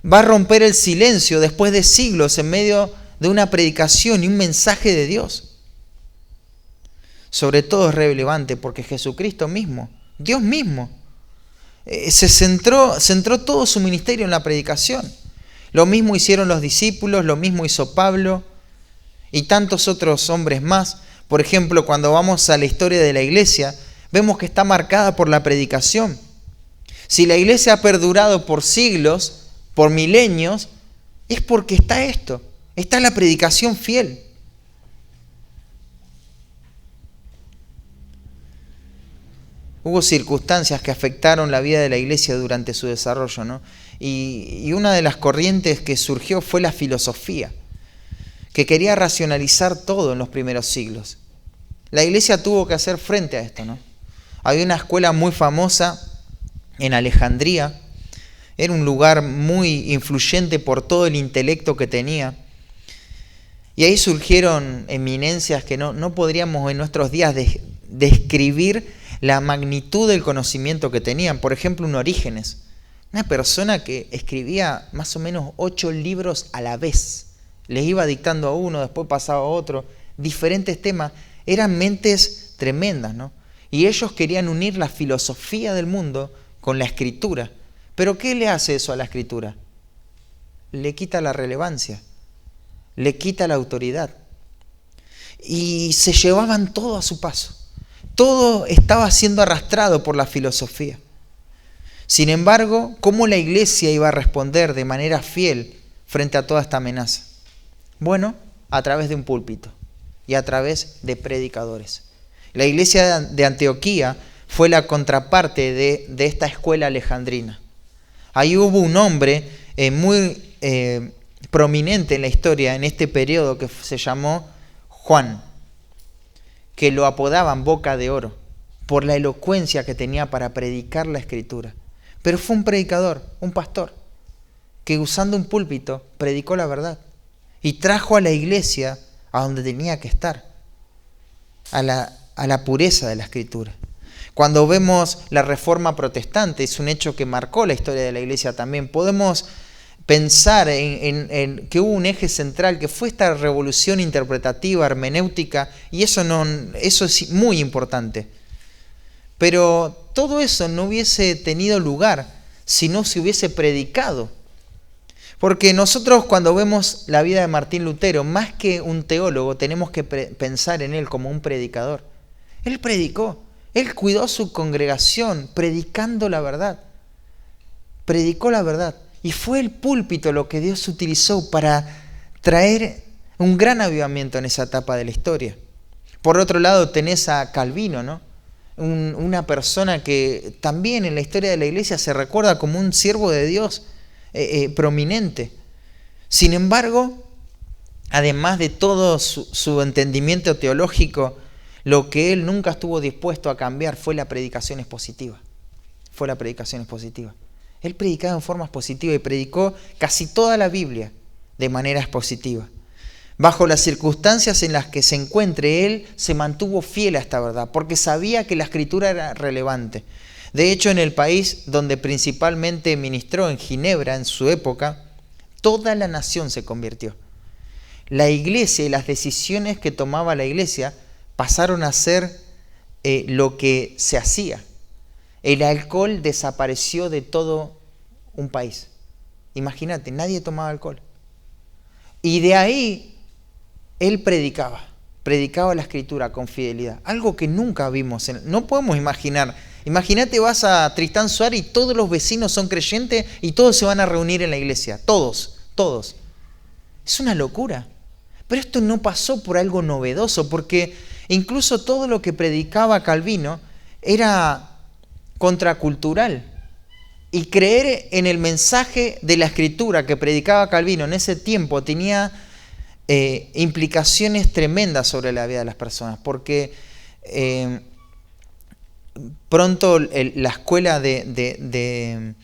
[SPEAKER 1] va a romper el silencio después de siglos en medio de una predicación y un mensaje de Dios. Sobre todo es relevante porque Jesucristo mismo, Dios mismo, centró todo su ministerio en la predicación. Lo mismo hicieron los discípulos, lo mismo hizo Pablo y tantos otros hombres más. Por ejemplo, cuando vamos a la historia de la iglesia, vemos que está marcada por la predicación. Si la iglesia ha perdurado por siglos, por milenios, es porque está la predicación fiel. Hubo circunstancias que afectaron la vida de la iglesia durante su desarrollo, ¿no? Y una de las corrientes que surgió fue la filosofía, que quería racionalizar todo en los primeros siglos. La iglesia tuvo que hacer frente a esto, ¿no? Había una escuela muy famosa en Alejandría, era un lugar muy influyente por todo el intelecto que tenía, y ahí surgieron eminencias que no podríamos en nuestros días describir la magnitud del conocimiento que tenían. Por ejemplo, un Orígenes, una persona que escribía más o menos 8 libros a la vez. Les iba dictando a uno, después pasaba a otro, diferentes temas. Eran mentes tremendas, ¿no? Y ellos querían unir la filosofía del mundo con la escritura. ¿Pero qué le hace eso a la escritura? Le quita la relevancia, le quita la autoridad. Y se llevaban todo a su paso. Todo estaba siendo arrastrado por la filosofía. Sin embargo, ¿cómo la iglesia iba a responder de manera fiel frente a toda esta amenaza? Bueno, a través de un púlpito y a través de predicadores. La iglesia de Antioquía fue la contraparte de esta escuela alejandrina. Ahí hubo un hombre muy prominente en la historia en este periodo que se llamó Juan, que lo apodaban Boca de Oro por la elocuencia que tenía para predicar la Escritura. Pero fue un predicador, un pastor, que usando un púlpito predicó la verdad y trajo a la iglesia a donde tenía que estar, a la pureza de la Escritura. Cuando vemos la Reforma Protestante, es un hecho que marcó la historia de la iglesia también, podemos pensar en que hubo un eje central que fue esta revolución interpretativa, hermenéutica, y eso es muy importante. Pero todo eso no hubiese tenido lugar si no se hubiese predicado. Porque nosotros cuando vemos la vida de Martín Lutero, más que un teólogo, tenemos que pensar en él como un predicador. Él predicó, él cuidó a su congregación predicando la verdad. Predicó la verdad. Y fue el púlpito lo que Dios utilizó para traer un gran avivamiento en esa etapa de la historia. Por otro lado tenés a Calvino, ¿no? Una persona que también en la historia de la iglesia se recuerda como un siervo de Dios prominente. Sin embargo, además de todo su entendimiento teológico, lo que él nunca estuvo dispuesto a cambiar fue la predicación expositiva. Fue la predicación expositiva. Él predicaba en forma expositiva y predicó casi toda la Biblia de manera expositiva. Bajo las circunstancias en las que se encuentre, él se mantuvo fiel a esta verdad, porque sabía que la Escritura era relevante. De hecho, en el país donde principalmente ministró, en Ginebra, en su época, toda la nación se convirtió. La iglesia y las decisiones que tomaba la iglesia pasaron a ser lo que se hacía. El alcohol desapareció de todo un país. Imagínate, nadie tomaba alcohol. Y de ahí él predicaba la Escritura con fidelidad. Algo que nunca vimos. No podemos imaginar. Imagínate, vas a Tristán Suárez y todos los vecinos son creyentes y todos se van a reunir en la iglesia. Todos. Es una locura. Pero esto no pasó por algo novedoso, porque incluso todo lo que predicaba Calvino era contracultural. Y creer en el mensaje de la Escritura que predicaba Calvino en ese tiempo tenía implicaciones tremendas sobre la vida de las personas, porque pronto la escuela de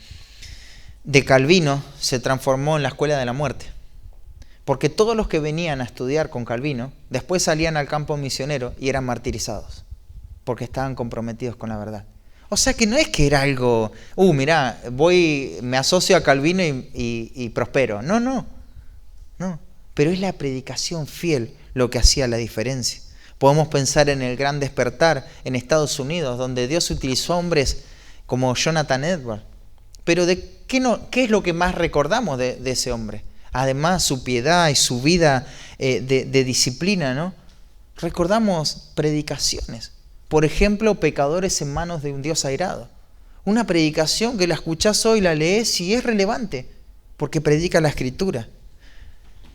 [SPEAKER 1] Calvino se transformó en la escuela de la muerte. Porque todos los que venían a estudiar con Calvino, después salían al campo misionero y eran martirizados, porque estaban comprometidos con la verdad. O sea que no es que era algo, mirá, me asocio a Calvino y prospero. No. Pero es la predicación fiel lo que hacía la diferencia. Podemos pensar en el gran despertar en Estados Unidos, donde Dios utilizó hombres como Jonathan Edwards. Pero ¿qué es lo que más recordamos de ese hombre? Además, su piedad y su vida de disciplina, ¿no? Recordamos predicaciones. Por ejemplo, pecadores en manos de un Dios airado. Una predicación que la escuchás hoy, la lees y es relevante, porque predica la Escritura.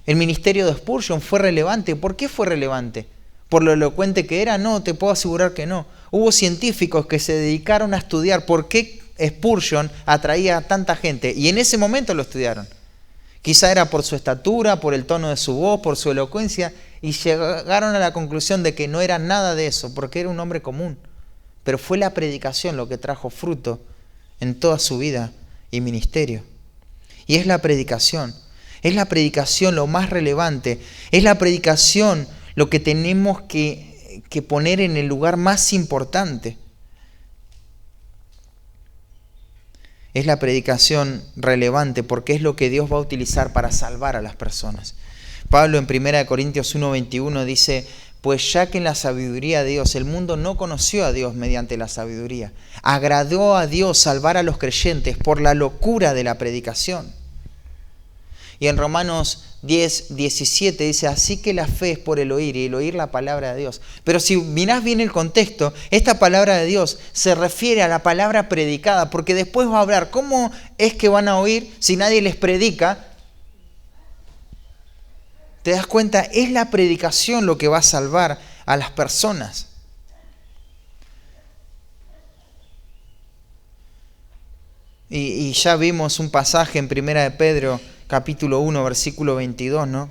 [SPEAKER 1] El ministerio de Spurgeon fue relevante. ¿Por qué fue relevante? ¿Por lo elocuente que era? No, te puedo asegurar que no. Hubo científicos que se dedicaron a estudiar por qué Spurgeon atraía a tanta gente, y en ese momento lo estudiaron. Quizá era por su estatura, por el tono de su voz, por su elocuencia, y llegaron a la conclusión de que no era nada de eso, porque era un hombre común. Pero fue la predicación lo que trajo fruto en toda su vida y ministerio. Y es la predicación lo más relevante, es la predicación lo que tenemos que poner en el lugar más importante. Es la predicación relevante porque es lo que Dios va a utilizar para salvar a las personas. Pablo en 1 Corintios 1:21 dice, pues ya que en la sabiduría de Dios el mundo no conoció a Dios mediante la sabiduría, agradó a Dios salvar a los creyentes por la locura de la predicación. Y en Romanos 10:17 dice, así que la fe es por el oír y el oír la palabra de Dios. Pero si mirás bien el contexto, esta palabra de Dios se refiere a la palabra predicada, porque después va a hablar cómo es que van a oír si nadie les predica. ¿Te das cuenta? Es la predicación lo que va a salvar a las personas. Y ya vimos un pasaje en 1 de Pedro, capítulo 1, versículo 22, ¿no?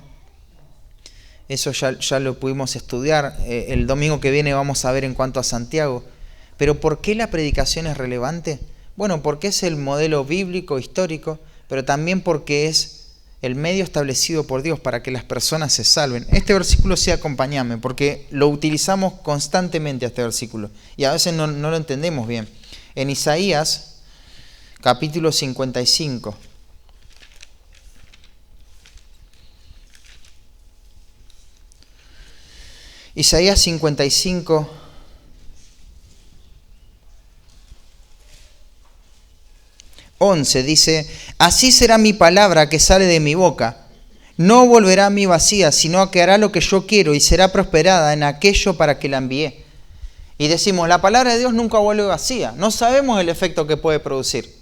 [SPEAKER 1] Eso ya lo pudimos estudiar. El domingo que viene vamos a ver en cuanto a Santiago. Pero ¿por qué la predicación es relevante? Bueno, porque es el modelo bíblico, histórico, pero también porque es el medio establecido por Dios para que las personas se salven. Este versículo sí, acompáñame, porque lo utilizamos constantemente este versículo y a veces no lo entendemos bien. En Isaías, capítulo 55. Isaías 55, dice, así será mi palabra que sale de mi boca. No volverá a mí vacía, sino que hará lo que yo quiero y será prosperada en aquello para que la envié. Y decimos, la palabra de Dios nunca vuelve vacía. No sabemos el efecto que puede producir.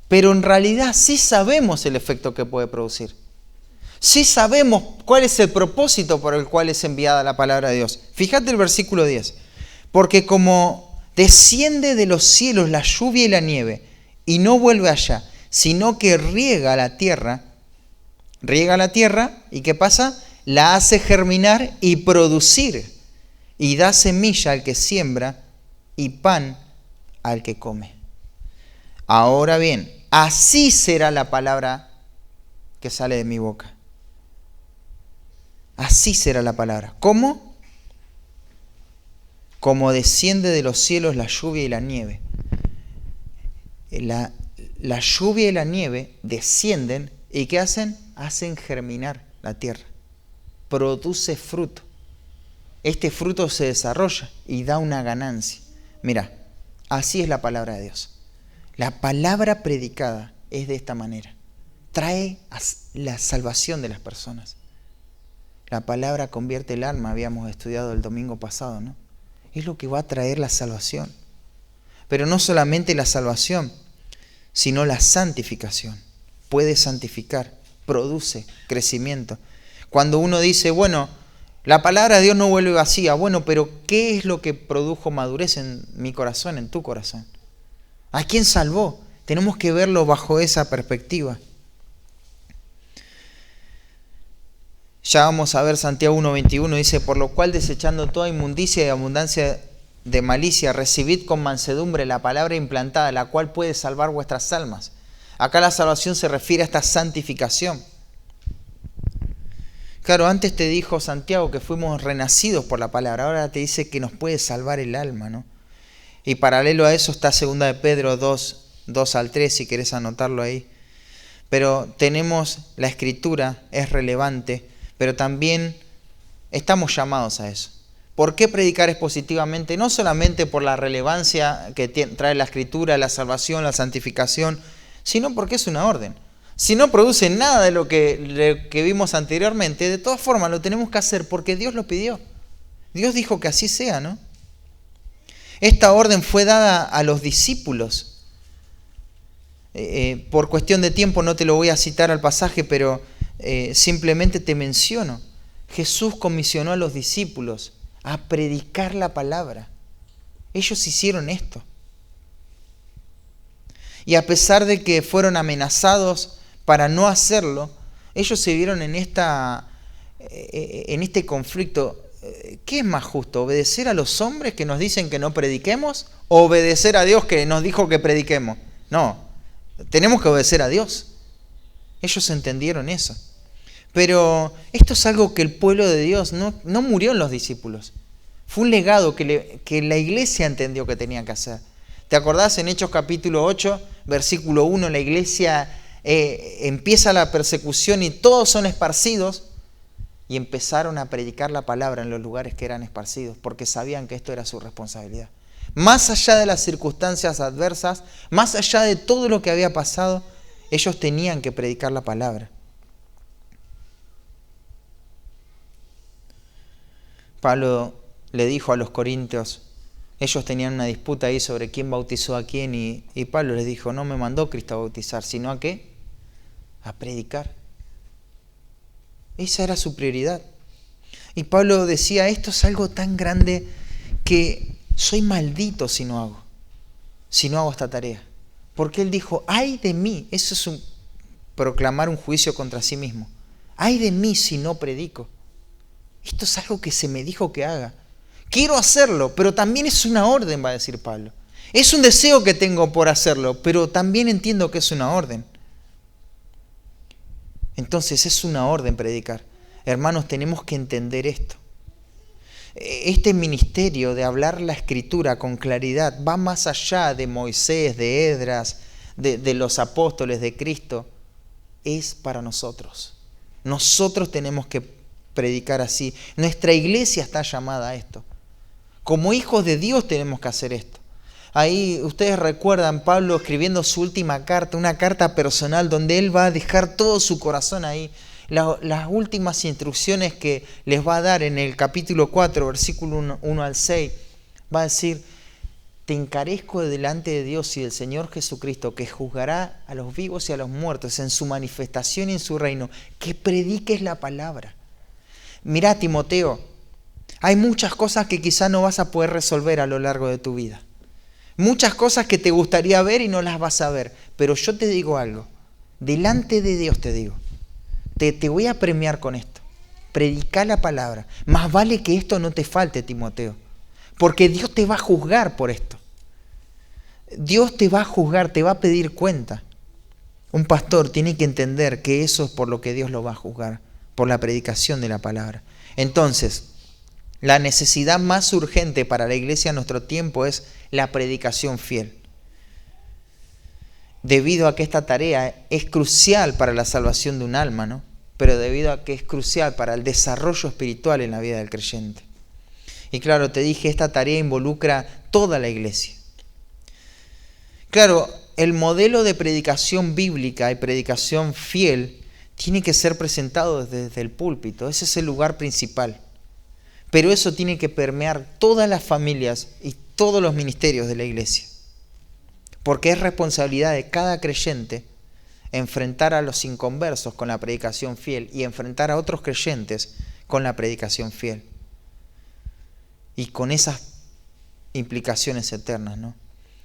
[SPEAKER 1] Pero en realidad sí sabemos el efecto que puede producir. Sí sabemos cuál es el propósito por el cual es enviada la palabra de Dios. Fíjate el versículo 10. Porque como desciende de los cielos la lluvia y la nieve, y no vuelve allá, sino que riega la tierra, ¿y qué pasa? La hace germinar y producir, y da semilla al que siembra y pan al que come. Ahora bien, así será la palabra que sale de mi boca. Así será la palabra. ¿Cómo? Como desciende de los cielos la lluvia y la nieve. La lluvia y la nieve descienden y ¿qué hacen? Hacen germinar la tierra. Produce fruto. Este fruto se desarrolla y da una ganancia. Mira, así es la palabra de Dios. La palabra predicada es de esta manera. Trae la salvación de las personas. La palabra convierte el alma, habíamos estudiado el domingo pasado, ¿no? Es lo que va a traer la salvación. Pero no solamente la salvación, sino la santificación. Puede santificar produce crecimiento. Cuando uno dice, bueno, la palabra de Dios no vuelve vacía, bueno, pero ¿qué es lo que produjo madurez en mi corazón, en tu corazón? ¿A quién salvó? Tenemos que verlo bajo esa perspectiva. Ya vamos a ver Santiago 1:21, dice, por lo cual desechando toda inmundicia y abundancia de malicia, recibid con mansedumbre la palabra implantada, la cual puede salvar vuestras almas. Acá la salvación se refiere a esta santificación. Claro, antes te dijo Santiago que fuimos renacidos por la palabra, ahora te dice que nos puede salvar el alma, ¿no? Y paralelo a eso está 2 de Pedro 2:2-3, si querés anotarlo ahí. Pero tenemos la escritura, es relevante, pero también estamos llamados a eso. ¿Por qué predicar expositivamente? No solamente por la relevancia que trae la escritura, la salvación, la santificación, sino porque es una orden. Si no produce nada de lo que vimos anteriormente, de todas formas lo tenemos que hacer porque Dios lo pidió. Dios dijo que así sea, ¿no? Esta orden fue dada a los discípulos. Por cuestión de tiempo no te lo voy a citar al pasaje, pero simplemente te menciono. Jesús comisionó a los discípulos a predicar la palabra. Ellos hicieron esto. Y a pesar de que fueron amenazados para no hacerlo, ellos se vieron en este conflicto. ¿Qué es más justo? ¿Obedecer a los hombres que nos dicen que no prediquemos? ¿O obedecer a Dios que nos dijo que prediquemos? No, tenemos que obedecer a Dios. Ellos entendieron eso. Pero esto es algo que el pueblo de Dios no murió en los discípulos. Fue un legado que la iglesia entendió que tenía que hacer. ¿Te acordás en Hechos capítulo 8, versículo 1? La iglesia empieza la persecución y todos son esparcidos. Y empezaron a predicar la palabra en los lugares que eran esparcidos, porque sabían que esto era su responsabilidad. Más allá de las circunstancias adversas, más allá de todo lo que había pasado, ellos tenían que predicar la palabra. Pablo le dijo a los corintios, ellos tenían una disputa ahí sobre quién bautizó a quién, y Pablo les dijo, no me mandó Cristo a bautizar, sino a ¿qué? A predicar. Esa era su prioridad. Y Pablo decía, esto es algo tan grande que soy maldito si no hago esta tarea. Porque él dijo, ay de mí, eso es proclamar un juicio contra sí mismo. Ay de mí si no predico. Esto es algo que se me dijo que haga. Quiero hacerlo, pero también es una orden, va a decir Pablo. Es un deseo que tengo por hacerlo, pero también entiendo que es una orden. Entonces es una orden predicar. Hermanos, tenemos que entender esto. Este ministerio de hablar la escritura con claridad va más allá de Moisés, de Esdras, de los apóstoles de Cristo. Es para nosotros. Nosotros tenemos que predicar así. Nuestra iglesia está llamada a esto. Como hijos de Dios tenemos que hacer esto. Ahí ustedes recuerdan Pablo escribiendo su última carta, una carta personal donde él va a dejar todo su corazón ahí. Las últimas instrucciones que les va a dar en el capítulo 4, versículo 1 al 6, va a decir, te encarezco delante de Dios y del Señor Jesucristo, que juzgará a los vivos y a los muertos en su manifestación y en su reino, que prediques la palabra. Mirá, Timoteo, hay muchas cosas que quizá no vas a poder resolver a lo largo de tu vida. Muchas cosas que te gustaría ver y no las vas a ver. Pero yo te digo algo. Delante de Dios te digo. Te voy a premiar con esto. Predica la palabra. Más vale que esto no te falte, Timoteo. Porque Dios te va a juzgar por esto. Dios te va a juzgar, te va a pedir cuenta. Un pastor tiene que entender que eso es por lo que Dios lo va a juzgar. Por la predicación de la palabra. Entonces, la necesidad más urgente para la iglesia en nuestro tiempo es la predicación fiel. Debido a que esta tarea es crucial para la salvación de un alma, ¿no? Pero debido a que es crucial para el desarrollo espiritual en la vida del creyente. Y claro, te dije, esta tarea involucra toda la iglesia. Claro, el modelo de predicación bíblica y predicación fiel tiene que ser presentado desde el púlpito. Ese es el lugar principal. Pero eso tiene que permear todas las familias y todos los ministerios de la iglesia. Porque es responsabilidad de cada creyente enfrentar a los inconversos con la predicación fiel y enfrentar a otros creyentes con la predicación fiel. Y con esas implicaciones eternas, ¿no?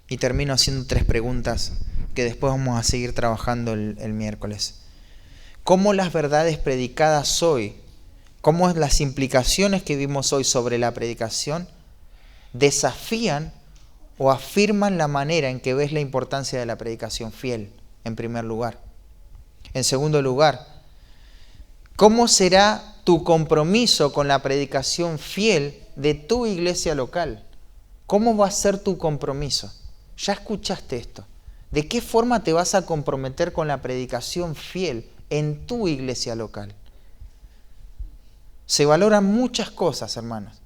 [SPEAKER 1] Y termino haciendo 3 preguntas que después vamos a seguir trabajando el miércoles. ¿Cómo las verdades predicadas hoy, cómo las implicaciones que vimos hoy sobre la predicación desafían o afirman la manera en que ves la importancia de la predicación fiel, en primer lugar? En segundo lugar, ¿cómo será tu compromiso con la predicación fiel de tu iglesia local? ¿Cómo va a ser tu compromiso? Ya escuchaste esto. ¿De qué forma te vas a comprometer con la predicación fiel en tu iglesia local? Se valoran muchas cosas, hermanos,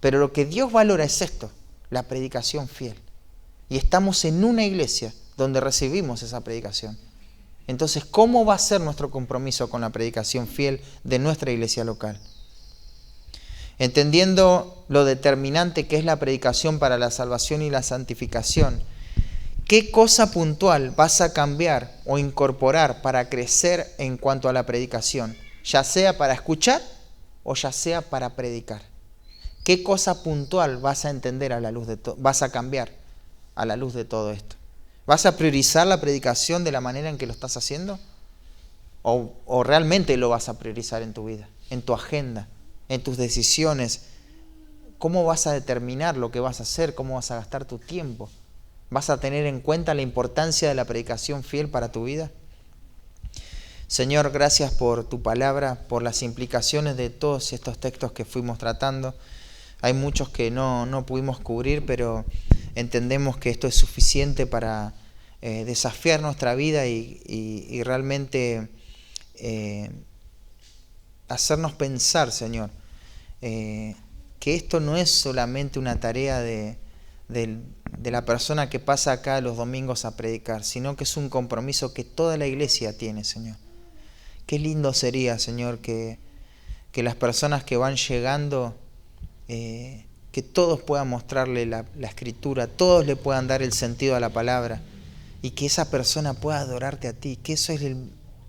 [SPEAKER 1] pero lo que Dios valora es esto, la predicación fiel. Y estamos en una iglesia donde recibimos esa predicación. Entonces, ¿cómo va a ser nuestro compromiso con la predicación fiel de nuestra iglesia local? Entendiendo lo determinante que es la predicación para la salvación y la santificación, ¿qué cosa puntual vas a cambiar o incorporar para crecer en cuanto a la predicación? Ya sea para escuchar o ya sea para predicar. ¿Qué cosa puntual vas a entender a la luz de vas a cambiar a la luz de todo esto? ¿Vas a priorizar la predicación de la manera en que lo estás haciendo? ¿O realmente lo vas a priorizar en tu vida, en tu agenda, en tus decisiones? ¿Cómo vas a determinar lo que vas a hacer? ¿Cómo vas a gastar tu tiempo? ¿Vas a tener en cuenta la importancia de la predicación fiel para tu vida? Señor, gracias por tu palabra, por las implicaciones de todos estos textos que fuimos tratando. Hay muchos que no pudimos cubrir, pero entendemos que esto es suficiente para desafiar nuestra vida y realmente hacernos pensar, Señor, que esto no es solamente una tarea de la persona que pasa acá los domingos a predicar, sino que es un compromiso que toda la iglesia tiene, Señor. Qué lindo sería, Señor, que las personas que van llegando, que todos puedan mostrarle la Escritura, todos le puedan dar el sentido a la palabra y que esa persona pueda adorarte a ti, que eso es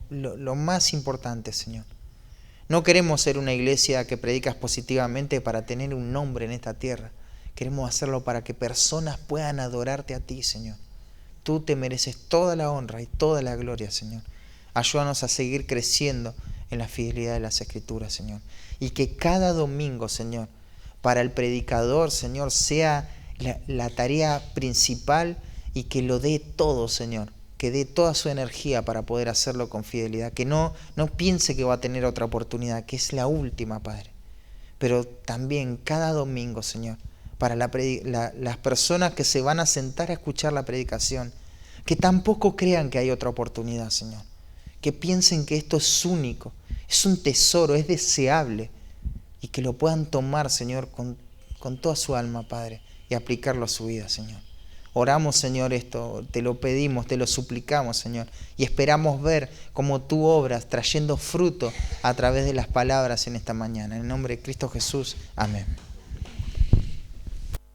[SPEAKER 1] lo más importante, Señor. No queremos ser una iglesia que predicas positivamente para tener un nombre en esta tierra. Queremos hacerlo para que personas puedan adorarte a ti, Señor. Tú te mereces toda la honra y toda la gloria, Señor. Ayúdanos a seguir creciendo en la fidelidad de las Escrituras, Señor. Y que cada domingo, Señor, para el predicador, Señor, sea la tarea principal y que lo dé todo, Señor. Que dé toda su energía para poder hacerlo con fidelidad. Que no piense que va a tener otra oportunidad, que es la última, Padre. Pero también cada domingo, Señor, para las personas que se van a sentar a escuchar la predicación, que tampoco crean que hay otra oportunidad, Señor. Que piensen que esto es único, es un tesoro, es deseable, y que lo puedan tomar, Señor, con toda su alma, Padre, y aplicarlo a su vida, Señor. Oramos, Señor, esto, te lo pedimos, te lo suplicamos, Señor, y esperamos ver cómo tú obras trayendo fruto a través de las palabras en esta mañana. En el nombre de Cristo Jesús, amén.